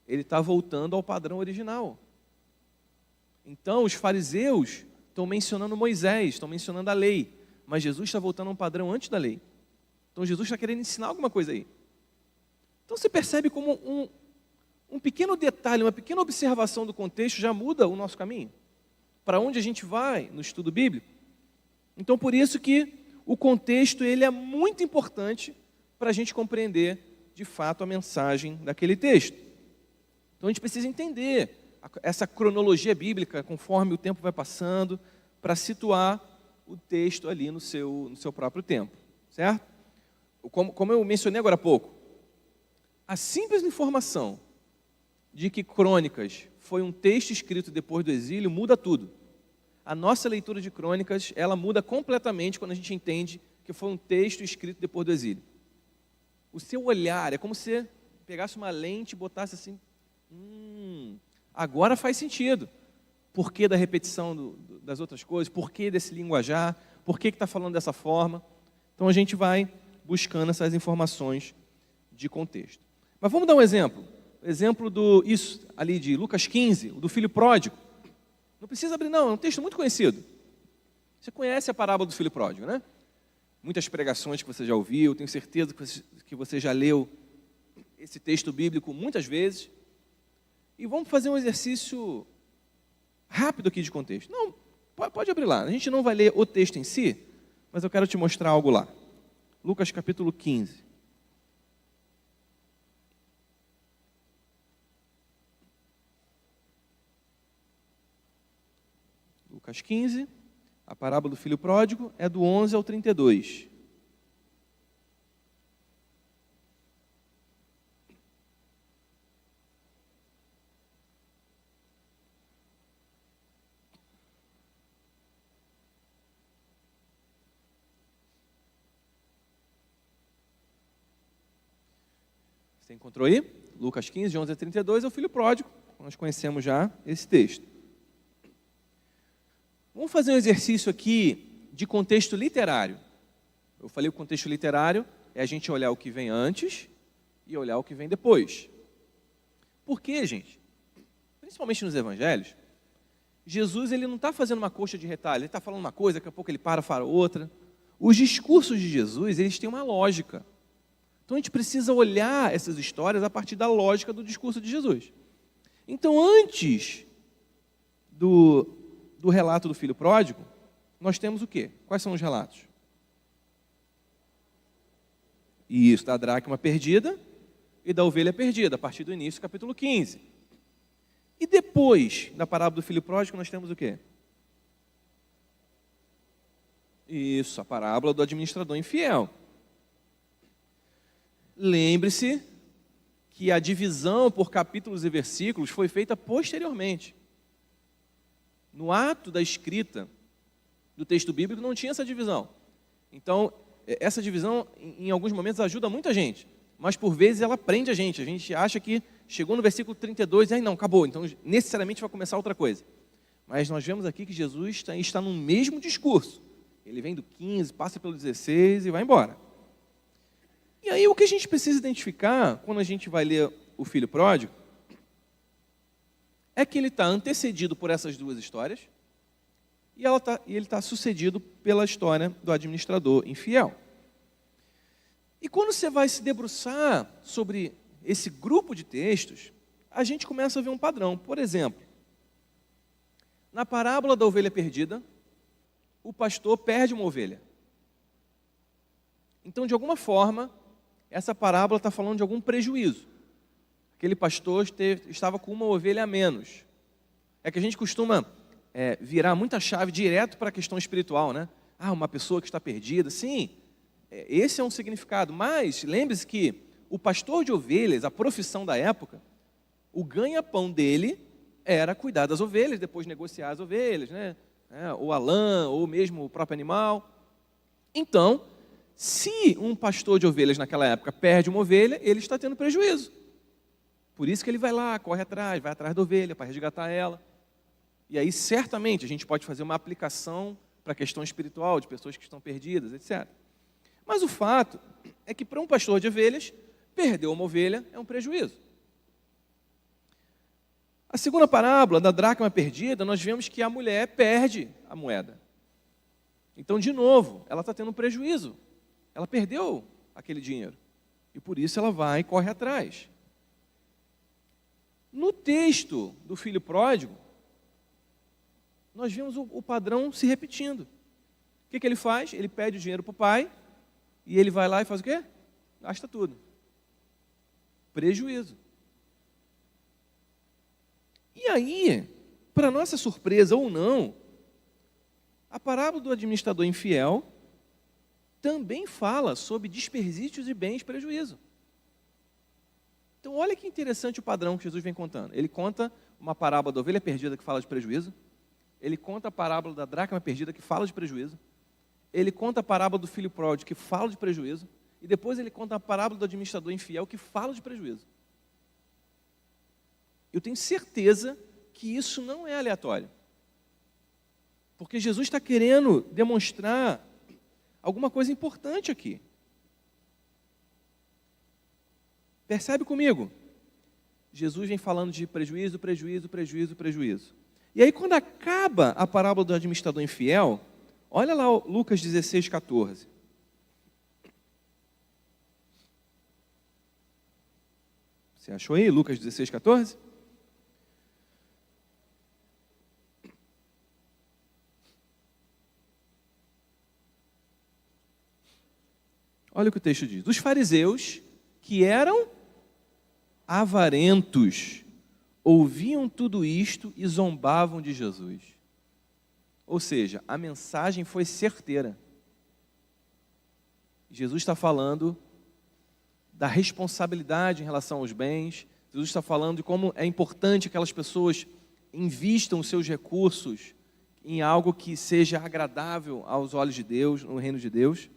Ele está voltando ao padrão original. Então, os fariseus estão mencionando Moisés, estão mencionando a lei, mas Jesus está voltando a um padrão antes da lei. Então, Jesus está querendo ensinar alguma coisa aí. Então, você percebe como um pequeno detalhe, uma pequena observação do contexto já muda o nosso caminho. Para onde a gente vai no estudo bíblico. Então, por isso que o contexto ele é muito importante para a gente compreender, de fato, a mensagem daquele texto. Então, a gente precisa entender essa cronologia bíblica, conforme o tempo vai passando, para situar o texto ali no seu próprio tempo, certo? Como eu mencionei agora há pouco, a simples informação de que Crônicas foi um texto escrito depois do exílio muda tudo. A nossa leitura de Crônicas, ela muda completamente quando a gente entende que foi um texto escrito depois do exílio. O seu olhar é como se você pegasse uma lente e botasse assim, agora faz sentido. Por que da repetição das outras coisas? Por que desse linguajar? Por que está falando dessa forma? Então a gente vai buscando essas informações de contexto. Mas vamos dar um exemplo. Exemplo isso ali de Lucas 15, do filho pródigo. Não precisa abrir não, é um texto muito conhecido. Você conhece a parábola do filho pródigo, né? Muitas pregações que você já ouviu, tenho certeza que você já leu esse texto bíblico muitas vezes. E vamos fazer um exercício rápido aqui de contexto. Não, pode abrir lá. A gente não vai ler o texto em si, mas eu quero te mostrar algo lá. Lucas capítulo 15. Lucas 15, a parábola do filho pródigo é do 11 ao 32. Você encontrou aí? Lucas 15, de 11 a 32 é o filho pródigo. Nós conhecemos já esse texto. Vamos fazer um exercício aqui de contexto literário. Eu falei o contexto literário é a gente olhar o que vem antes e olhar o que vem depois. Por quê, gente? Principalmente nos evangelhos, Jesus ele não está fazendo uma coxa de retalho, ele está falando uma coisa, daqui a pouco ele fala outra. Os discursos de Jesus, eles têm uma lógica. Então a gente precisa olhar essas histórias a partir da lógica do discurso de Jesus. Então antes do relato do filho pródigo, nós temos o quê? Quais são os relatos? Isso, da dracma perdida e da ovelha perdida, a partir do início, capítulo 15. E depois da parábola do filho pródigo, nós temos o quê? Isso, a parábola do administrador infiel. Lembre-se que a divisão por capítulos e versículos foi feita posteriormente. No ato da escrita do texto bíblico não tinha essa divisão. Então, essa divisão, em alguns momentos, ajuda muita gente. Mas, por vezes, ela prende a gente. A gente acha que chegou no versículo 32 e aí não, acabou. Então, necessariamente vai começar outra coisa. Mas nós vemos aqui que Jesus está no mesmo discurso. Ele vem do 15, passa pelo 16 e vai embora. E aí, o que a gente precisa identificar, quando a gente vai ler o filho pródigo, é que ele está antecedido por essas duas histórias e ele está sucedido pela história do administrador infiel. E quando você vai se debruçar sobre esse grupo de textos, a gente começa a ver um padrão. Por exemplo, na parábola da ovelha perdida, o pastor perde uma ovelha. Então, de alguma forma, essa parábola está falando de algum prejuízo. Aquele pastor estava com uma ovelha a menos. É que a gente costuma virar muita chave direto para a questão espiritual, né? Uma pessoa que está perdida. Sim, esse é um significado. Mas lembre-se que o pastor de ovelhas, a profissão da época, o ganha-pão dele era cuidar das ovelhas, depois negociar as ovelhas, né? Ou a lã, ou mesmo o próprio animal. Então, se um pastor de ovelhas naquela época perde uma ovelha, ele está tendo prejuízo. Por isso que ele vai lá, corre atrás, vai atrás da ovelha para resgatar ela. E aí, certamente, a gente pode fazer uma aplicação para a questão espiritual de pessoas que estão perdidas, etc. Mas o fato é que para um pastor de ovelhas, perder uma ovelha é um prejuízo. A segunda parábola da dracma perdida, nós vemos que a mulher perde a moeda. Então, de novo, ela está tendo um prejuízo. Ela perdeu aquele dinheiro. E por isso ela vai e corre atrás. No texto do filho pródigo, nós vimos o padrão se repetindo. O que ele faz? Ele pede o dinheiro para o pai, e ele vai lá e faz o quê? Gasta tudo. Prejuízo. E aí, para nossa surpresa ou não, a parábola do administrador infiel também fala sobre desperdícios de bens e prejuízo. Então, olha que interessante o padrão que Jesus vem contando. Ele conta uma parábola da ovelha perdida que fala de prejuízo. Ele conta a parábola da dracma perdida que fala de prejuízo. Ele conta a parábola do filho pródigo que fala de prejuízo. E depois ele conta a parábola do administrador infiel que fala de prejuízo. Eu tenho certeza que isso não é aleatório. Porque Jesus está querendo demonstrar alguma coisa importante aqui. Percebe comigo? Jesus vem falando de prejuízo, prejuízo, prejuízo, prejuízo. E aí quando acaba a parábola do administrador infiel, olha lá Lucas 16, 14. Você achou aí Lucas 16, 14? Olha o que o texto diz. Dos fariseus que eram avarentos, ouviam tudo isto e zombavam de Jesus. Ou seja, a mensagem foi certeira. Jesus está falando da responsabilidade em relação aos bens. Jesus está falando de como é importante que aquelas pessoas invistam os seus recursos em algo que seja agradável aos olhos de Deus, no reino de Deus.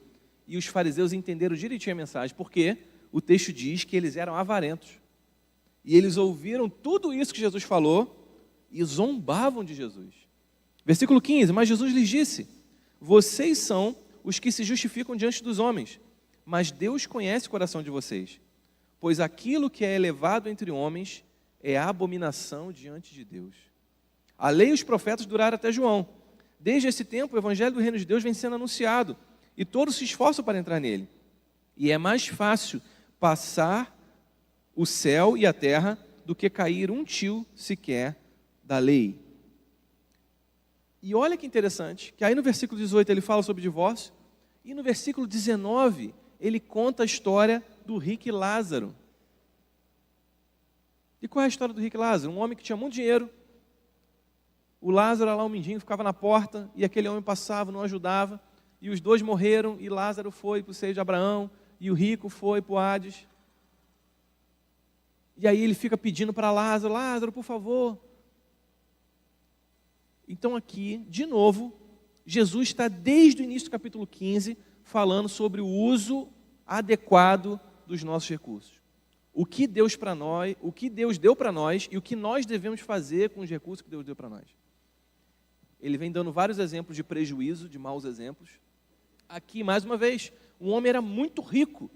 E os fariseus entenderam direitinho a mensagem, porque o texto diz que eles eram avarentos. E eles ouviram tudo isso que Jesus falou e zombavam de Jesus. Versículo 15, mas Jesus lhes disse, vocês são os que se justificam diante dos homens, mas Deus conhece o coração de vocês, pois aquilo que é elevado entre homens é abominação diante de Deus. A lei e os profetas duraram até João. Desde esse tempo, o evangelho do reino de Deus vem sendo anunciado, e todos se esforçam para entrar nele. E é mais fácil passar o céu e a terra do que cair um tio sequer da lei. E olha que interessante, que aí no versículo 18 ele fala sobre divórcio, e no versículo 19 ele conta a história do rico e Lázaro. E qual é a história do rico e Lázaro? Um homem que tinha muito dinheiro, o Lázaro lá, um mendigo, ficava na porta, e aquele homem passava, não ajudava, e os dois morreram, e Lázaro foi para o seio de Abraão, e o rico foi para o Hades. E aí ele fica pedindo para Lázaro, Lázaro, por favor. Então aqui, de novo, Jesus está desde o início do capítulo 15, falando sobre o uso adequado dos nossos recursos. O que Deus para nós, o que Deus deu para nós e o que nós devemos fazer com os recursos que Deus deu para nós. Ele vem dando vários exemplos de prejuízo, de maus exemplos. Aqui, mais uma vez, um homem era muito rico,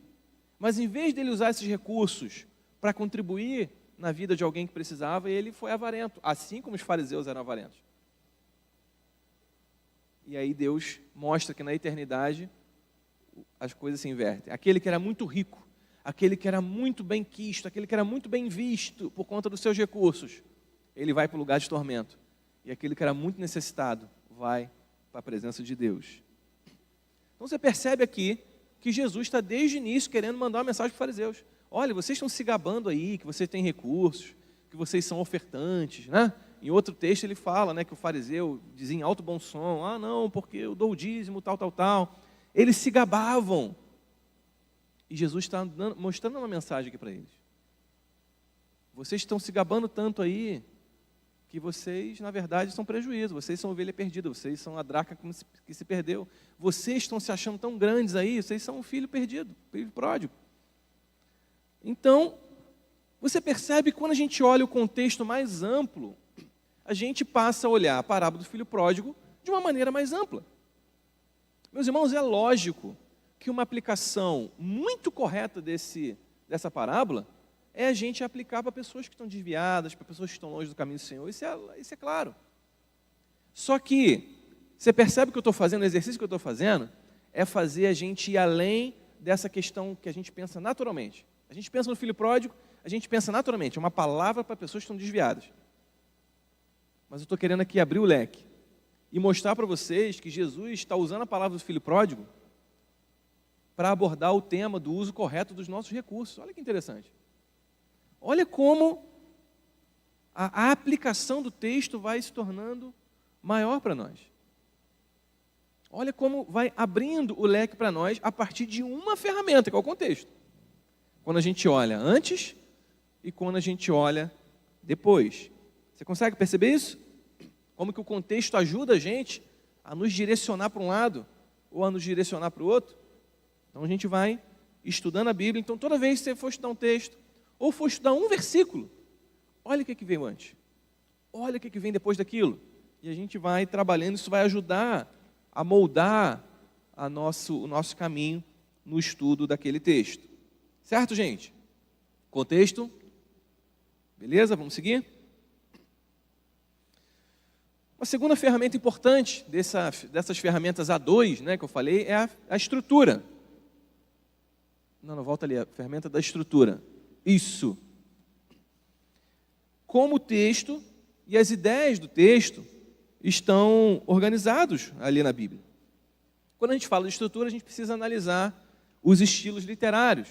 mas em vez dele usar esses recursos para contribuir na vida de alguém que precisava, ele foi avarento, assim como os fariseus eram avarentos. E aí Deus mostra que na eternidade as coisas se invertem. Aquele que era muito rico, aquele que era muito bem quisto, aquele que era muito bem visto por conta dos seus recursos, ele vai para o lugar de tormento. E aquele que era muito necessitado vai para a presença de Deus. Então você percebe aqui que Jesus está desde o início querendo mandar uma mensagem para os fariseus. Olha, vocês estão se gabando aí, que vocês têm recursos, que vocês são ofertantes, né? Em outro texto ele fala, né, que o fariseu dizia em alto bom som, não, porque eu dou o dízimo, tal, tal, tal. Eles se gabavam. E Jesus está mostrando uma mensagem aqui para eles. Vocês estão se gabando tanto aí, que vocês, na verdade, são prejuízo. Vocês são ovelha perdida, vocês são a dracma que se perdeu. Vocês estão se achando tão grandes aí, vocês são um filho perdido, filho pródigo. Então, você percebe que quando a gente olha o contexto mais amplo, a gente passa a olhar a parábola do filho pródigo de uma maneira mais ampla. Meus irmãos, é lógico que uma aplicação muito correta dessa parábola é a gente aplicar para pessoas que estão desviadas, para pessoas que estão longe do caminho do Senhor. Isso é claro. Só que, você percebe que eu estou fazendo, o exercício que eu estou fazendo, é fazer a gente ir além dessa questão que a gente pensa naturalmente. A gente pensa no filho pródigo, a gente pensa naturalmente, é uma palavra para pessoas que estão desviadas. Mas eu estou querendo aqui abrir o leque e mostrar para vocês que Jesus está usando a palavra do filho pródigo para abordar o tema do uso correto dos nossos recursos. Olha que interessante. Olha como a aplicação do texto vai se tornando maior para nós. Olha como vai abrindo o leque para nós a partir de uma ferramenta, que é o contexto. Quando a gente olha antes e quando a gente olha depois. Você consegue perceber isso? Como que o contexto ajuda a gente a nos direcionar para um lado ou a nos direcionar para o outro? Então a gente vai estudando a Bíblia. Então toda vez que você for estudar um texto ou for estudar um versículo, olha o que veio antes. Olha o que vem depois daquilo. E a gente vai trabalhando, isso vai ajudar a moldar o nosso caminho no estudo daquele texto. Certo, gente? Contexto? Beleza? Vamos seguir? Uma segunda ferramenta importante dessas ferramentas A2, né, que eu falei, é a estrutura. Não, volta ali, a ferramenta da estrutura. Isso. Como o texto e as ideias do texto estão organizados ali na Bíblia. Quando a gente fala de estrutura, a gente precisa analisar os estilos literários.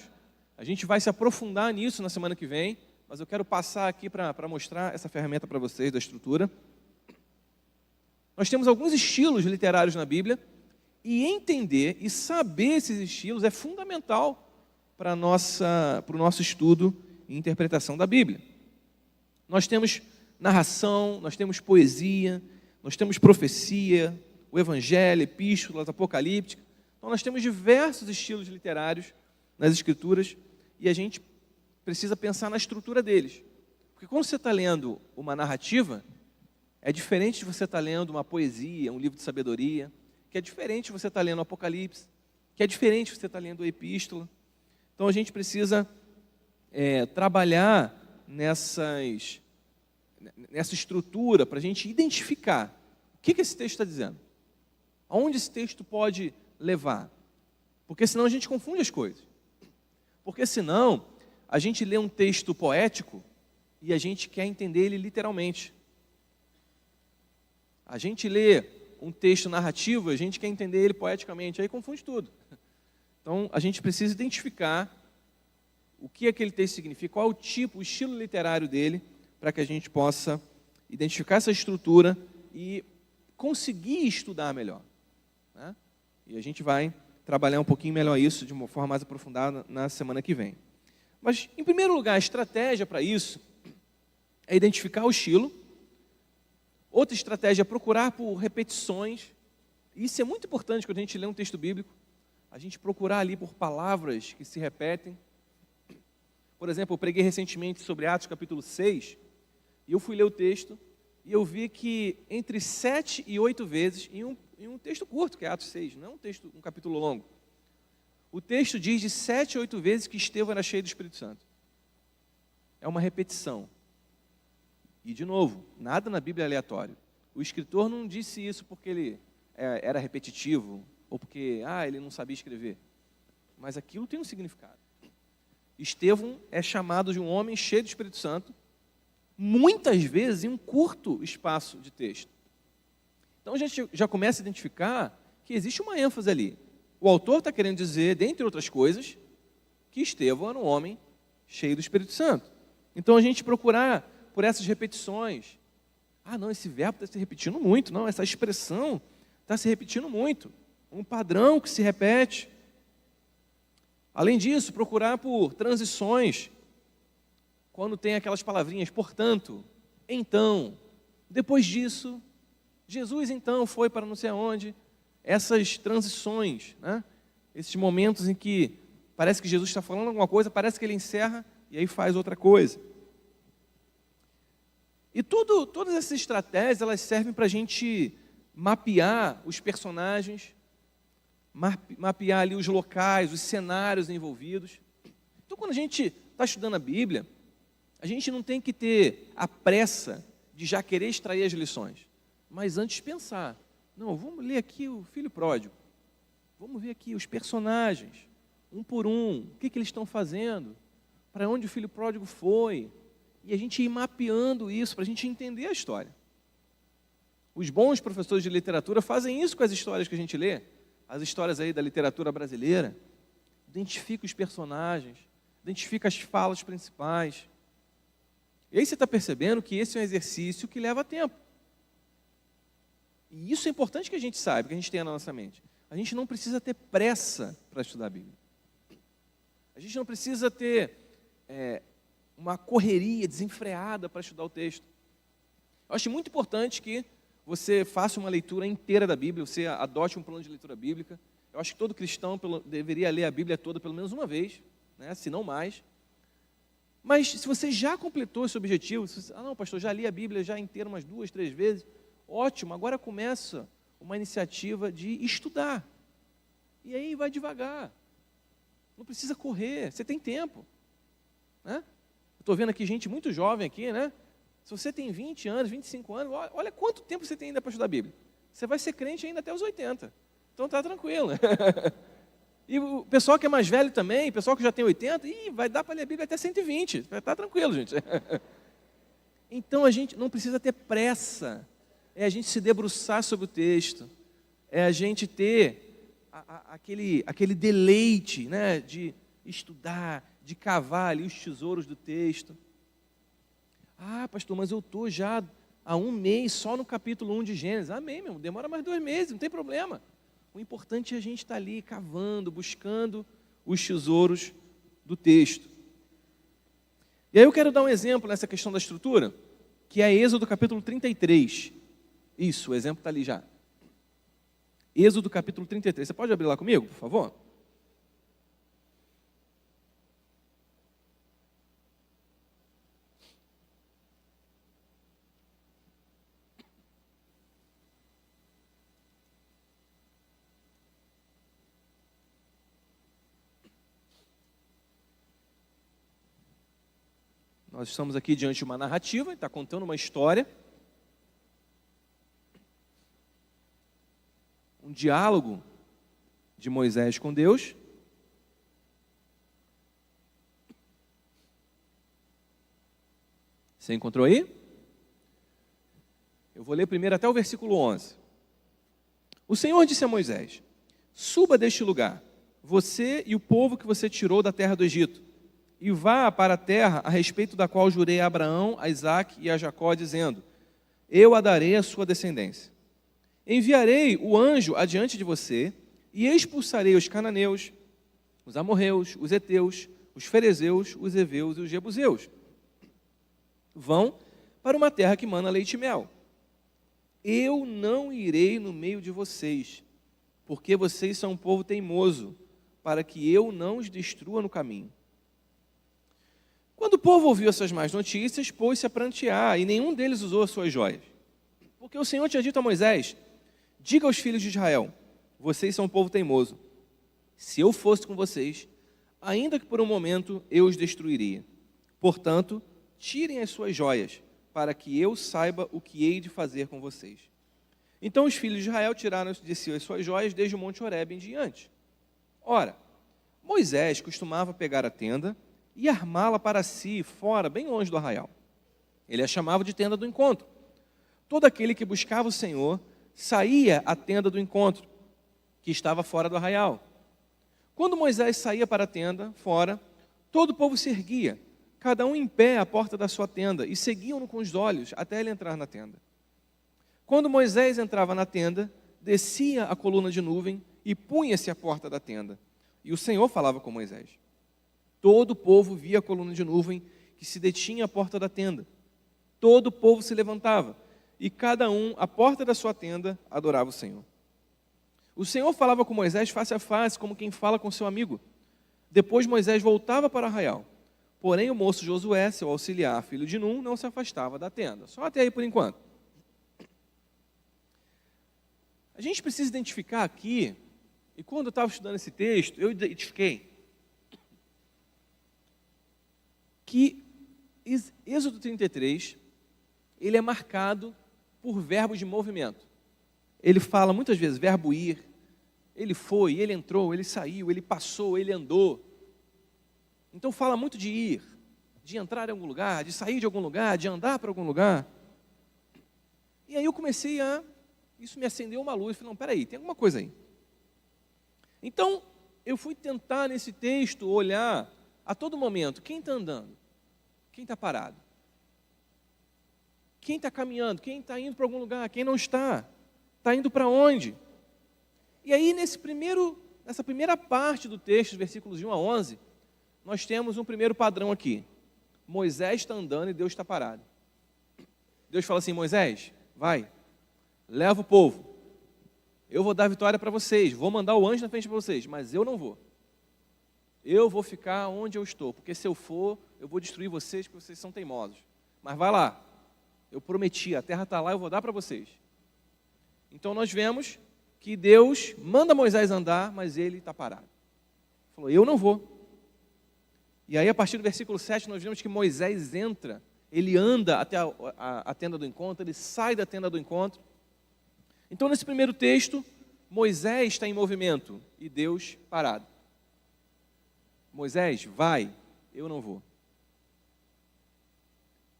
A gente vai se aprofundar nisso na semana que vem, mas eu quero passar aqui para mostrar essa ferramenta para vocês da estrutura. Nós temos alguns estilos literários na Bíblia e entender e saber esses estilos é fundamental para o nosso estudo e interpretação da Bíblia. Nós temos narração, nós temos poesia, nós temos profecia, o evangelho, epístolas, apocalíptica. Então nós temos diversos estilos literários nas escrituras e a gente precisa pensar na estrutura deles. Porque quando você está lendo uma narrativa, é diferente de você estar lendo uma poesia, um livro de sabedoria, que é diferente de você estar lendo o Apocalipse, que é diferente de você estar lendo a epístola. Então a gente precisa trabalhar nessa estrutura para a gente identificar o que esse texto está dizendo. Aonde esse texto pode levar. Porque senão a gente confunde as coisas. Porque senão a gente lê um texto poético e a gente quer entender ele literalmente. A gente lê um texto narrativo, a gente quer entender ele poeticamente, aí confunde tudo. Então, a gente precisa identificar o que aquele texto significa, qual é o tipo, o estilo literário dele, para que a gente possa identificar essa estrutura e conseguir estudar melhor. Né? E a gente vai trabalhar um pouquinho melhor isso, de uma forma mais aprofundada, na semana que vem. Mas, em primeiro lugar, a estratégia para isso é identificar o estilo. Outra estratégia é procurar por repetições. Isso é muito importante quando a gente lê um texto bíblico. A gente procurar ali por palavras que se repetem. Por exemplo, eu preguei recentemente sobre Atos capítulo 6, e eu fui ler o texto, e eu vi que entre 7 e 8 vezes, em um texto curto, que é Atos 6, não é um capítulo longo, o texto diz de 7 a 8 vezes que Estevão era cheio do Espírito Santo. É uma repetição. E, de novo, nada na Bíblia é aleatório. O escritor não disse isso porque ele era repetitivo, ou porque ele não sabia escrever. Mas aquilo tem um significado. Estevão é chamado de um homem cheio do Espírito Santo, muitas vezes em um curto espaço de texto. Então a gente já começa a identificar que existe uma ênfase ali. O autor está querendo dizer, dentre outras coisas, que Estevão era um homem cheio do Espírito Santo. Então a gente procurar por essas repetições. Não, esse verbo está se repetindo muito. Não, essa expressão está se repetindo muito. Um padrão que se repete. Além disso, procurar por transições. Quando tem aquelas palavrinhas, portanto, então, depois disso, Jesus então foi para não sei aonde. Essas transições, né? Esses momentos em que parece que Jesus está falando alguma coisa, parece que ele encerra e aí faz outra coisa. E todas essas estratégias, elas servem para a gente mapear os personagens, mapear ali os locais, os cenários envolvidos. Então, quando a gente está estudando a Bíblia, a gente não tem que ter a pressa de já querer extrair as lições, mas antes pensar. Não, vamos ler aqui o filho pródigo. Vamos ver aqui os personagens, um por um, o que eles estão fazendo, para onde o filho pródigo foi, e a gente ir mapeando isso para a gente entender a história. Os bons professores de literatura fazem isso com as histórias que a gente lê, as histórias aí da literatura brasileira. Identifica os personagens, identifica as falas principais. E aí você está percebendo que esse é um exercício que leva tempo. E isso é importante que a gente saiba, que a gente tenha na nossa mente. A gente não precisa ter pressa para estudar a Bíblia. A gente não precisa ter uma correria desenfreada para estudar o texto. Eu acho muito importante que você faça uma leitura inteira da Bíblia, você adote um plano de leitura bíblica. Eu acho que todo cristão deveria ler a Bíblia toda pelo menos uma vez, né, se não mais. Mas se você já completou esse objetivo, não, pastor, já li a Bíblia já inteira umas 2, 3 vezes, ótimo, agora começa uma iniciativa de estudar. E aí vai devagar. Não precisa correr, você tem tempo. Né? Estou vendo aqui gente muito jovem aqui, né? Se você tem 20 anos, 25 anos, olha quanto tempo você tem ainda para estudar a Bíblia. Você vai ser crente ainda até os 80. Então está tranquilo. E o pessoal que é mais velho também, o pessoal que já tem 80, vai dar para ler a Bíblia até 120. Vai estar tranquilo, gente. Então a gente não precisa ter pressa. É a gente se debruçar sobre o texto. É a gente ter aquele deleite, né, de estudar, de cavar ali os tesouros do texto. Ah, pastor, mas eu estou já há 1 mês só no capítulo 1 de Gênesis. Amém, meu irmão, demora mais 2 meses, não tem problema. O importante é a gente estar ali cavando, buscando os tesouros do texto. E aí eu quero dar um exemplo nessa questão da estrutura, que é Êxodo capítulo 33. Isso, o exemplo está ali já. Êxodo capítulo 33. Você pode abrir lá comigo, por favor? Nós estamos aqui diante de uma narrativa, está contando uma história, um diálogo de Moisés com Deus. Você encontrou aí? Eu vou ler primeiro até o versículo 11. O Senhor disse a Moisés: suba deste lugar, você e o povo que você tirou da terra do Egito, e vá para a terra a respeito da qual jurei a Abraão, a Isaque e a Jacó, dizendo: eu a darei à sua descendência. Enviarei o anjo adiante de você, e expulsarei os cananeus, os amorreus, os heteus, os ferezeus, os heveus e os jebuseus. Vão para uma terra que mana leite e mel. Eu não irei no meio de vocês, porque vocês são um povo teimoso, para que eu não os destrua no caminho. Quando o povo ouviu essas más notícias, pôs-se a prantear, e nenhum deles usou as suas joias. Porque o Senhor tinha dito a Moisés: diga aos filhos de Israel, vocês são um povo teimoso. Se eu fosse com vocês, ainda que por um momento eu os destruiria. Portanto, tirem as suas joias, para que eu saiba o que hei de fazer com vocês. Então os filhos de Israel tiraram de si as suas joias desde o monte Horebe em diante. Ora, Moisés costumava pegar a tenda e armá-la para si, fora, bem longe do arraial. Ele a chamava de tenda do encontro. Todo aquele que buscava o Senhor saía à tenda do encontro, que estava fora do arraial. Quando Moisés saía para a tenda, fora, todo o povo se erguia, cada um em pé à porta da sua tenda, e seguiam-no com os olhos até ele entrar na tenda. Quando Moisés entrava na tenda, descia a coluna de nuvem e punha-se à porta da tenda. E o Senhor falava com Moisés. Todo o povo via a coluna de nuvem que se detinha à porta da tenda. Todo o povo se levantava, e cada um, à porta da sua tenda, adorava o Senhor. O Senhor falava com Moisés face a face, como quem fala com seu amigo. Depois Moisés voltava para o arraial. Porém o moço Josué, seu auxiliar, filho de Num, não se afastava da tenda. Só até aí por enquanto. A gente precisa identificar aqui, e quando eu estava estudando esse texto, eu identifiquei que Êxodo 33, ele é marcado por verbos de movimento. Ele fala muitas vezes verbo ir, ele foi, ele entrou, ele saiu, ele passou, ele andou. Então fala muito de ir, de entrar em algum lugar, de sair de algum lugar, de andar para algum lugar. E aí eu comecei isso me acendeu uma luz, falei, não, peraí, tem alguma coisa aí. Então, eu fui tentar nesse texto olhar a todo momento, quem está andando? Quem está parado? Quem está caminhando? Quem está indo para algum lugar? Quem não está? Está indo para onde? E aí, nessa primeira parte do texto, versículos de 1 a 11, nós temos um primeiro padrão aqui. Moisés está andando e Deus está parado. Deus fala assim, Moisés, vai, leva o povo. Eu vou dar vitória para vocês, vou mandar o anjo na frente para vocês, mas eu não vou. Eu vou ficar onde eu estou, porque se eu for, eu vou destruir vocês, porque vocês são teimosos. Mas vai lá, eu prometi, a terra está lá, eu vou dar para vocês. Então nós vemos que Deus manda Moisés andar, mas ele está parado. Falou, eu não vou. E aí a partir do versículo 7 nós vemos que Moisés entra, ele anda até a tenda do encontro, ele sai da tenda do encontro. Então nesse primeiro texto, Moisés está em movimento e Deus parado. Moisés, vai, eu não vou.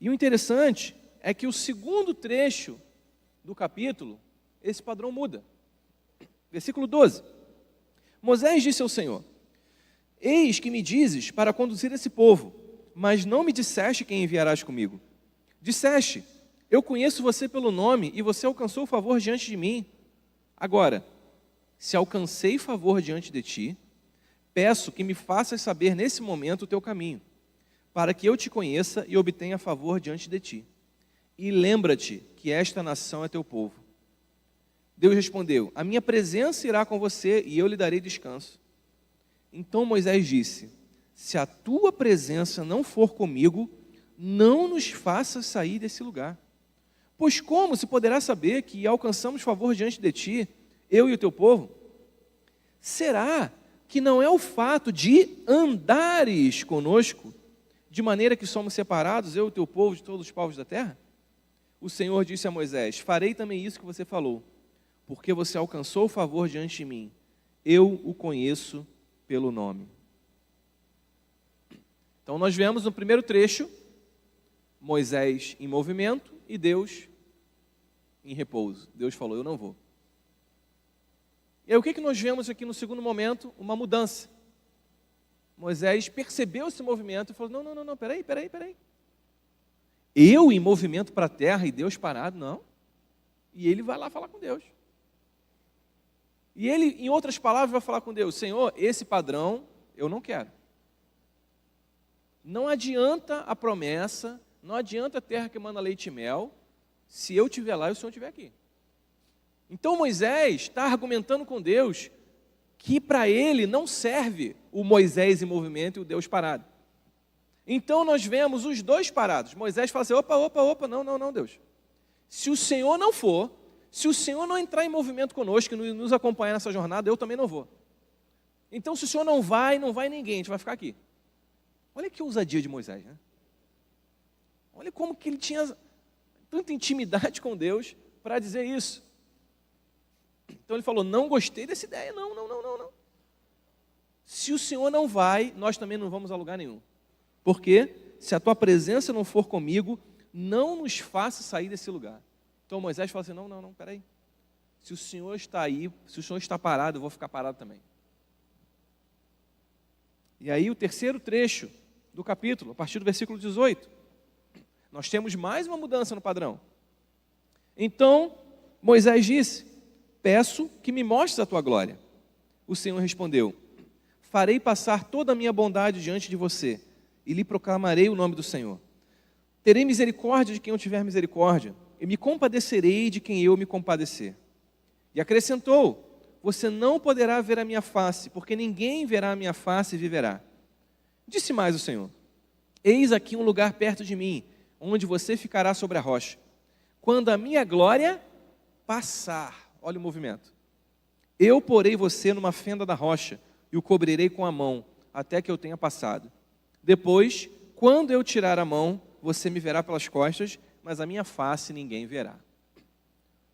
E o interessante é que o segundo trecho do capítulo, esse padrão muda. Versículo 12. Moisés disse ao Senhor, eis que me dizes para conduzir esse povo, mas não me disseste quem enviarás comigo. Disseste, eu conheço você pelo nome e você alcançou favor diante de mim. Agora, se alcancei favor diante de ti, peço que me faças saber nesse momento o teu caminho, para que eu te conheça e obtenha favor diante de ti. E lembra-te que esta nação é teu povo. Deus respondeu, a minha presença irá com você e eu lhe darei descanso. Então Moisés disse, se a tua presença não for comigo, não nos faças sair desse lugar. Pois como se poderá saber que alcançamos favor diante de ti, eu e o teu povo? Será que não é o fato de andares conosco, de maneira que somos separados, eu e o teu povo, de todos os povos da terra? O Senhor disse a Moisés, farei também isso que você falou, porque você alcançou o favor diante de mim. Eu o conheço pelo nome. Então nós vemos no primeiro trecho, Moisés em movimento e Deus em repouso. Deus falou, eu não vou. E aí o que nós vemos aqui no segundo momento? Uma mudança. Moisés percebeu esse movimento e falou, não, peraí. Eu em movimento para a terra e Deus parado? Não. E ele vai lá falar com Deus. E ele, em outras palavras, vai falar com Deus, Senhor, esse padrão eu não quero. Não adianta a promessa, não adianta a terra que manda leite e mel, se eu estiver lá e o Senhor estiver aqui. Então Moisés está argumentando com Deus que para ele não serve o Moisés em movimento e o Deus parado. Então nós vemos os dois parados. Moisés fala assim, opa, não, Deus. Se o Senhor não for, se o Senhor não entrar em movimento conosco e nos acompanhar nessa jornada, eu também não vou. Então se o Senhor não vai ninguém, a gente vai ficar aqui. Olha que ousadia de Moisés, né? Olha como que ele tinha tanta intimidade com Deus para dizer isso. Então ele falou, não gostei dessa ideia, não. Se o Senhor não vai, nós também não vamos a lugar nenhum. Porque se a tua presença não for comigo, não nos faça sair desse lugar. Então Moisés fala assim, não, peraí. Se o Senhor está aí, se o Senhor está parado, eu vou ficar parado também. E aí o terceiro trecho do capítulo, a partir do versículo 18, nós temos mais uma mudança no padrão. Então Moisés disse, peço que me mostres a tua glória. O Senhor respondeu, farei passar toda a minha bondade diante de você, e lhe proclamarei o nome do Senhor. Terei misericórdia de quem eu tiver misericórdia, e me compadecerei de quem eu me compadecer. E acrescentou, você não poderá ver a minha face, porque ninguém verá a minha face e viverá. Disse mais o Senhor, eis aqui um lugar perto de mim, onde você ficará sobre a rocha. Quando a minha glória passar, olha o movimento, eu porei você numa fenda da rocha, e o cobrirei com a mão, até que eu tenha passado. Depois, quando eu tirar a mão, você me verá pelas costas, mas a minha face ninguém verá.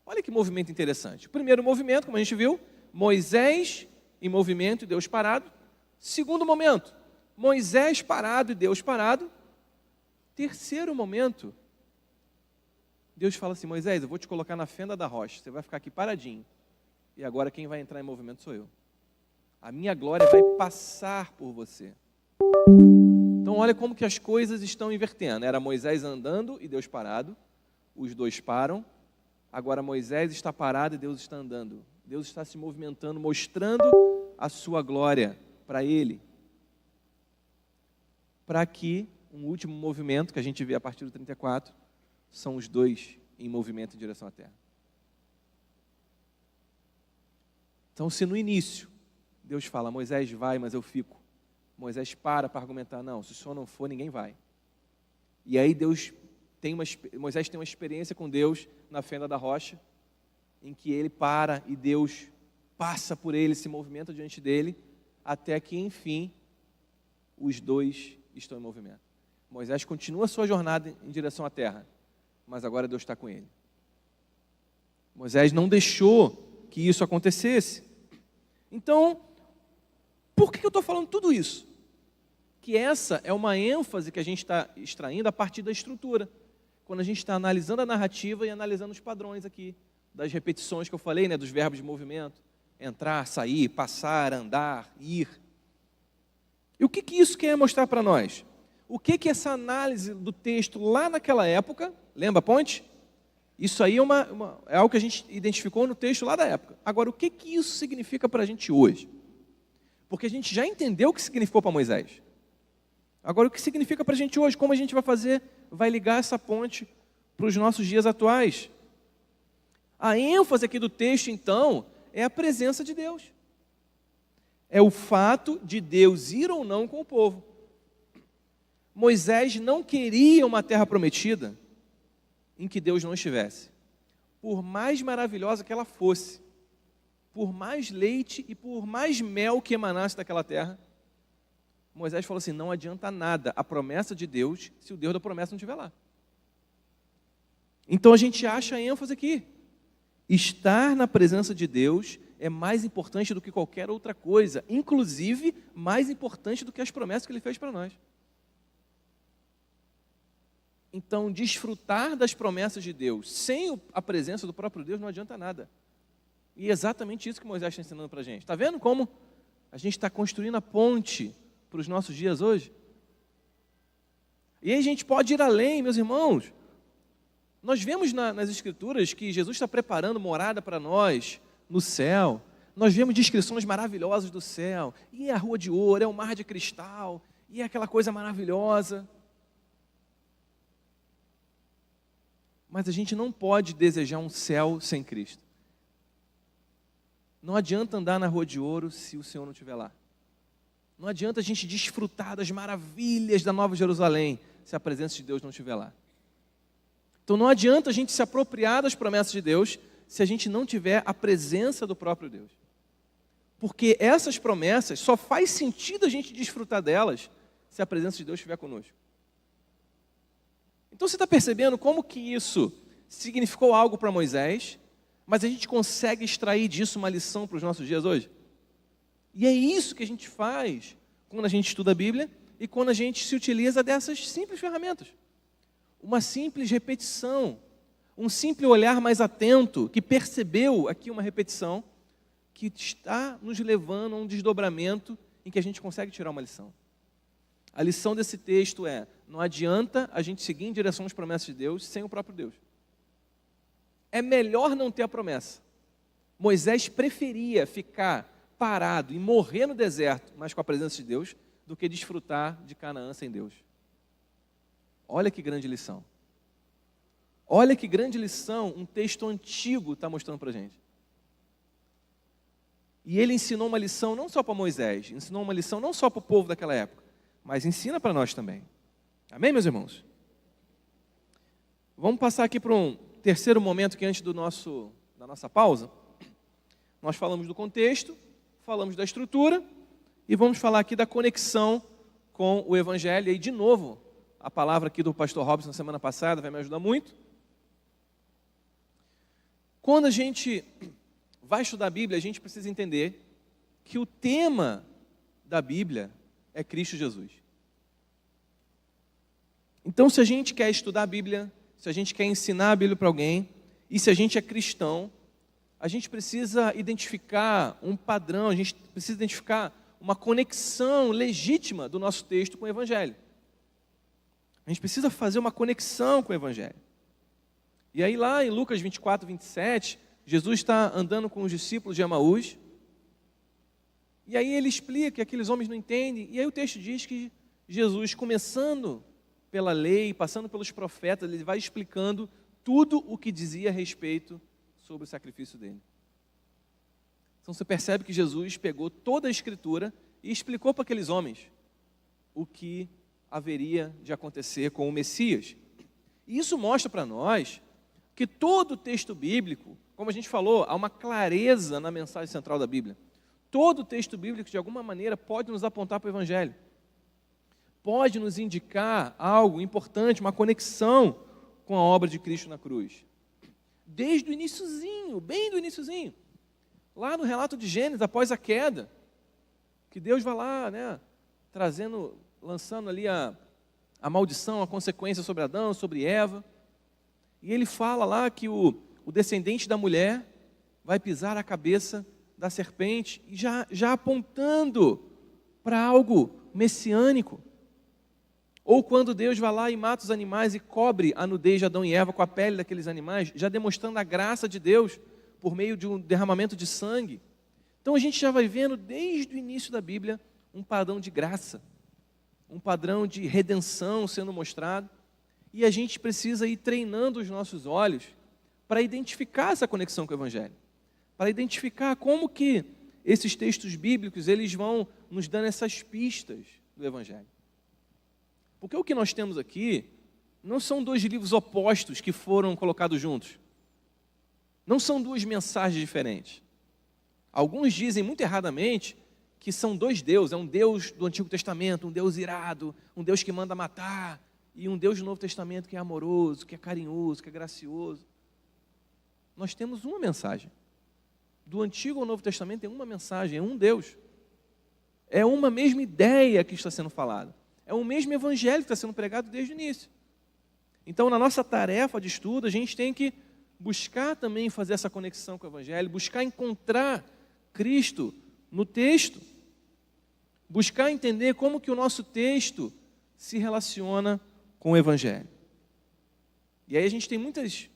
Olha que movimento interessante. O primeiro movimento, como a gente viu, Moisés em movimento e Deus parado. Segundo momento, Moisés parado e Deus parado. Terceiro momento, Deus fala assim: Moisés, eu vou te colocar na fenda da rocha, você vai ficar aqui paradinho. E agora quem vai entrar em movimento sou eu. A minha glória vai passar por você. Então olha como que as coisas estão invertendo. Era Moisés andando e Deus parado. Os dois param. Agora Moisés está parado e Deus está andando. Deus está se movimentando, mostrando a sua glória para ele. Para que um último movimento, que a gente vê a partir do 34, são os dois em movimento em direção à terra. Então, se no início Deus fala: Moisés vai, mas eu fico. Moisés para argumentar: não, se o senhor não for, ninguém vai. E aí Moisés tem uma experiência com Deus na fenda da rocha, em que ele para e Deus passa por ele, se movimenta diante dele, até que, enfim, os dois estão em movimento. Moisés continua a sua jornada em direção à terra, mas agora Deus está com ele. Moisés não deixou que isso acontecesse. Então, por que eu estou falando tudo isso? Que essa é uma ênfase que a gente está extraindo a partir da estrutura. Quando a gente está analisando a narrativa e analisando os padrões aqui, das repetições que eu falei, dos verbos de movimento. Entrar, sair, passar, andar, ir. E o que isso quer mostrar para nós? O que essa análise do texto lá naquela época, lembra a ponte? Isso aí é algo que a gente identificou no texto lá da época. Agora, o que isso significa para a gente hoje? Porque a gente já entendeu o que significou para Moisés. Agora, o que significa para a gente hoje? Como a gente vai fazer? Vai ligar essa ponte para os nossos dias atuais. A ênfase aqui do texto, então, é a presença de Deus. É o fato de Deus ir ou não com o povo. Moisés não queria uma terra prometida em que Deus não estivesse. Por mais maravilhosa que ela fosse, por mais leite e por mais mel que emanasse daquela terra, Moisés falou assim: não adianta nada a promessa de Deus se o Deus da promessa não estiver lá. Então a gente acha a ênfase aqui. Estar na presença de Deus é mais importante do que qualquer outra coisa, inclusive mais importante do que as promessas que Ele fez para nós. Então, desfrutar das promessas de Deus sem a presença do próprio Deus não adianta nada. E é exatamente isso que Moisés está ensinando para a gente. Está vendo como a gente está construindo a ponte para os nossos dias hoje? E aí a gente pode ir além, meus irmãos. Nós vemos nas Escrituras que Jesus está preparando morada para nós no céu. Nós vemos descrições maravilhosas do céu. E é a rua de ouro, é o mar de cristal, e é aquela coisa maravilhosa. Mas a gente não pode desejar um céu sem Cristo. Não adianta andar na rua de ouro se o Senhor não estiver lá. Não adianta a gente desfrutar das maravilhas da Nova Jerusalém se a presença de Deus não estiver lá. Então não adianta a gente se apropriar das promessas de Deus se a gente não tiver a presença do próprio Deus. Porque essas promessas só faz sentido a gente desfrutar delas se a presença de Deus estiver conosco. Então você está percebendo como que isso significou algo para Moisés, mas a gente consegue extrair disso uma lição para os nossos dias hoje? E é isso que a gente faz quando a gente estuda a Bíblia e quando a gente se utiliza dessas simples ferramentas. Uma simples repetição, um simples olhar mais atento, que percebeu aqui uma repetição, que está nos levando a um desdobramento em que a gente consegue tirar uma lição. A lição desse texto é: não adianta a gente seguir em direção às promessas de Deus sem o próprio Deus. É melhor não ter a promessa. Moisés preferia ficar parado e morrer no deserto, mas com a presença de Deus, do que desfrutar de Canaã sem Deus. Olha que grande lição. Olha que grande lição um texto antigo está mostrando para a gente. E ele ensinou uma lição não só para Moisés, ensinou uma lição não só para o povo daquela época, mas ensina para nós também. Amém, meus irmãos? Vamos passar aqui para um terceiro momento que antes da nossa pausa. Nós falamos do contexto, falamos da estrutura e vamos falar aqui da conexão com o Evangelho. E de novo, a palavra aqui do pastor Robson na semana passada vai me ajudar muito. Quando a gente vai estudar a Bíblia, a gente precisa entender que o tema da Bíblia é Cristo Jesus. Então, se a gente quer estudar a Bíblia, se a gente quer ensinar a Bíblia para alguém, e se a gente é cristão, a gente precisa identificar um padrão, a gente precisa identificar uma conexão legítima do nosso texto com o Evangelho. A gente precisa fazer uma conexão com o Evangelho. E aí lá em Lucas 24, 27, Jesus está andando com os discípulos de Emaús, e aí ele explica que aqueles homens não entendem, e aí o texto diz que Jesus, começando pela lei, passando pelos profetas, ele vai explicando tudo o que dizia a respeito sobre o sacrifício dele. Então você percebe que Jesus pegou toda a Escritura e explicou para aqueles homens o que haveria de acontecer com o Messias. E isso mostra para nós que todo o texto bíblico, como a gente falou, há uma clareza na mensagem central da Bíblia. Todo o texto bíblico, de alguma maneira, pode nos apontar para o Evangelho. Pode nos indicar algo importante, uma conexão com a obra de Cristo na cruz. Desde o iniciozinho, bem do iniciozinho. Lá no relato de Gênesis, após a queda, que Deus vai lá, né, lançando ali a maldição, a consequência sobre Adão, sobre Eva. E ele fala lá que o descendente da mulher vai pisar a cabeça da serpente, e já apontando para algo messiânico. Ou quando Deus vai lá e mata os animais e cobre a nudez de Adão e Eva com a pele daqueles animais, já demonstrando a graça de Deus por meio de um derramamento de sangue. Então a gente já vai vendo desde o início da Bíblia um padrão de graça, um padrão de redenção sendo mostrado, e a gente precisa ir treinando os nossos olhos para identificar essa conexão com o Evangelho, para identificar como que esses textos bíblicos eles vão nos dando essas pistas do Evangelho. Porque o que nós temos aqui não são dois livros opostos que foram colocados juntos. Não são duas mensagens diferentes. Alguns dizem muito erradamente que são dois deuses. É um Deus do Antigo Testamento, um Deus irado, um Deus que manda matar, e um Deus do Novo Testamento que é amoroso, que é carinhoso, que é gracioso. Nós temos uma mensagem. Do Antigo ao Novo Testamento tem uma mensagem, é um Deus. É uma mesma ideia que está sendo falada. É o mesmo evangelho que está sendo pregado desde o início. Então, na nossa tarefa de estudo, a gente tem que buscar também fazer essa conexão com o evangelho, buscar encontrar Cristo no texto, buscar entender como que o nosso texto se relaciona com o evangelho. E aí a gente tem muitas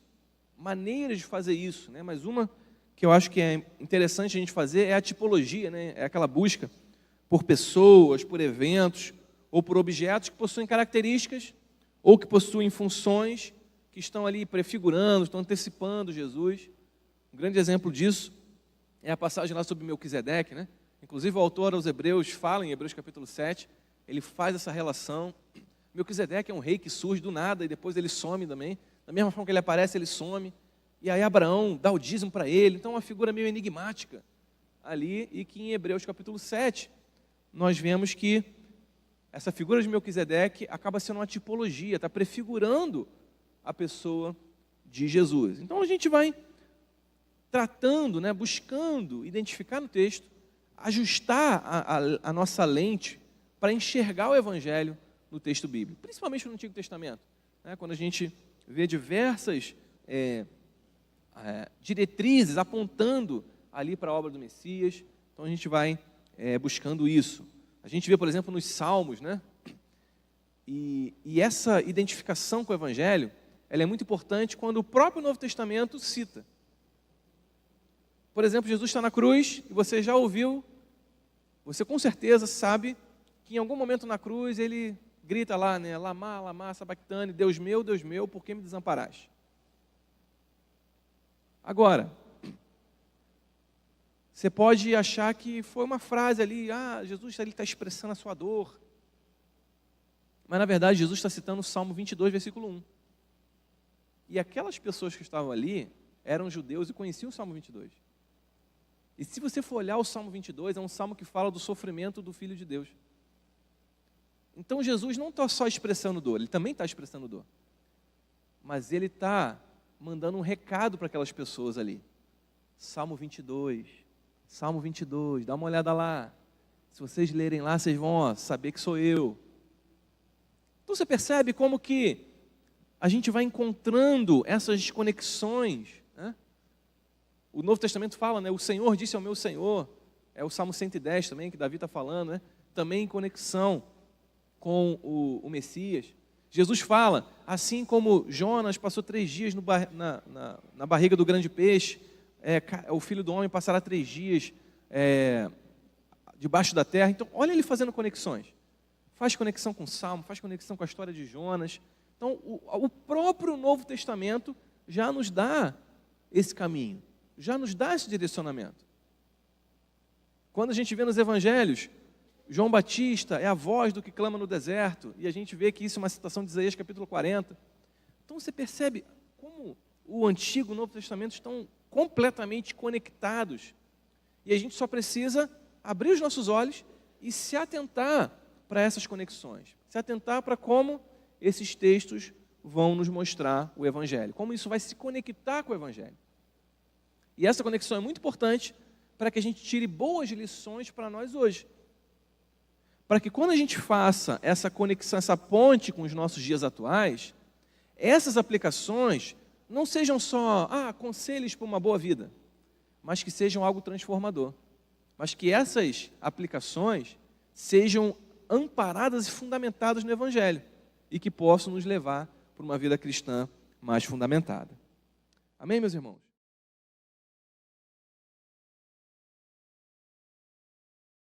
maneiras de fazer isso, né? Mas uma que eu acho que é interessante a gente fazer é a tipologia, né? É aquela busca por pessoas, por eventos, ou por objetos que possuem características, ou que possuem funções, que estão ali prefigurando, estão antecipando Jesus. Um grande exemplo disso é a passagem lá sobre Melquisedeque, né? Inclusive o autor aos Hebreus fala em Hebreus capítulo 7, ele faz essa relação. Melquisedeque é um rei que surge do nada e depois ele some também. Da mesma forma que ele aparece, ele some. E aí Abraão dá o dízimo para ele. Então é uma figura meio enigmática ali, e que em Hebreus capítulo 7, nós vemos que essa figura de Melquisedeque acaba sendo uma tipologia, está prefigurando a pessoa de Jesus. Então a gente vai tratando, né, buscando identificar no texto, ajustar a nossa lente para enxergar o Evangelho no texto bíblico, principalmente no Antigo Testamento, né, quando a gente vê diversas diretrizes apontando ali para a obra do Messias, então a gente vai buscando isso. A gente vê, por exemplo, nos Salmos, né? E essa identificação com o Evangelho, ela é muito importante quando o próprio Novo Testamento cita. Por exemplo, Jesus está na cruz e você já ouviu, você com certeza sabe que em algum momento na cruz ele grita lá, né? Lamá, lamá, sabactane, Deus meu, por que me desamparaste? Agora, você pode achar que foi uma frase ali, Jesus está expressando a sua dor. Mas, na verdade, Jesus está citando o Salmo 22, versículo 1. E aquelas pessoas que estavam ali eram judeus e conheciam o Salmo 22. E se você for olhar o Salmo 22, é um salmo que fala do sofrimento do Filho de Deus. Então, Jesus não está só expressando dor, ele também está expressando dor. Mas ele está mandando um recado para aquelas pessoas ali. Salmo 22, dá uma olhada lá. Se vocês lerem lá, vocês vão saber que sou eu. Então você percebe como que a gente vai encontrando essas conexões, né? O Novo Testamento fala, né? O Senhor disse ao meu Senhor. É o Salmo 110 também, que Davi está falando, né? Também em conexão com o Messias. Jesus fala, assim como Jonas passou 3 dias na barriga do grande peixe, o Filho do Homem passará 3 dias debaixo da terra. Então, olha ele fazendo conexões. Faz conexão com o Salmo, faz conexão com a história de Jonas. Então, o próprio Novo Testamento já nos dá esse caminho, já nos dá esse direcionamento. Quando a gente vê nos evangelhos, João Batista é a voz do que clama no deserto, e a gente vê que isso é uma citação de Isaías capítulo 40. Então você percebe como o Antigo e o Novo Testamento estão completamente conectados, e a gente só precisa abrir os nossos olhos e se atentar para essas conexões, se atentar para como esses textos vão nos mostrar o Evangelho, como isso vai se conectar com o Evangelho. E essa conexão é muito importante para que a gente tire boas lições para nós hoje. Para que quando a gente faça essa conexão, essa ponte com os nossos dias atuais, essas aplicações não sejam só conselhos para uma boa vida, mas que sejam algo transformador. Mas que essas aplicações sejam amparadas e fundamentadas no Evangelho e que possam nos levar para uma vida cristã mais fundamentada. Amém, meus irmãos?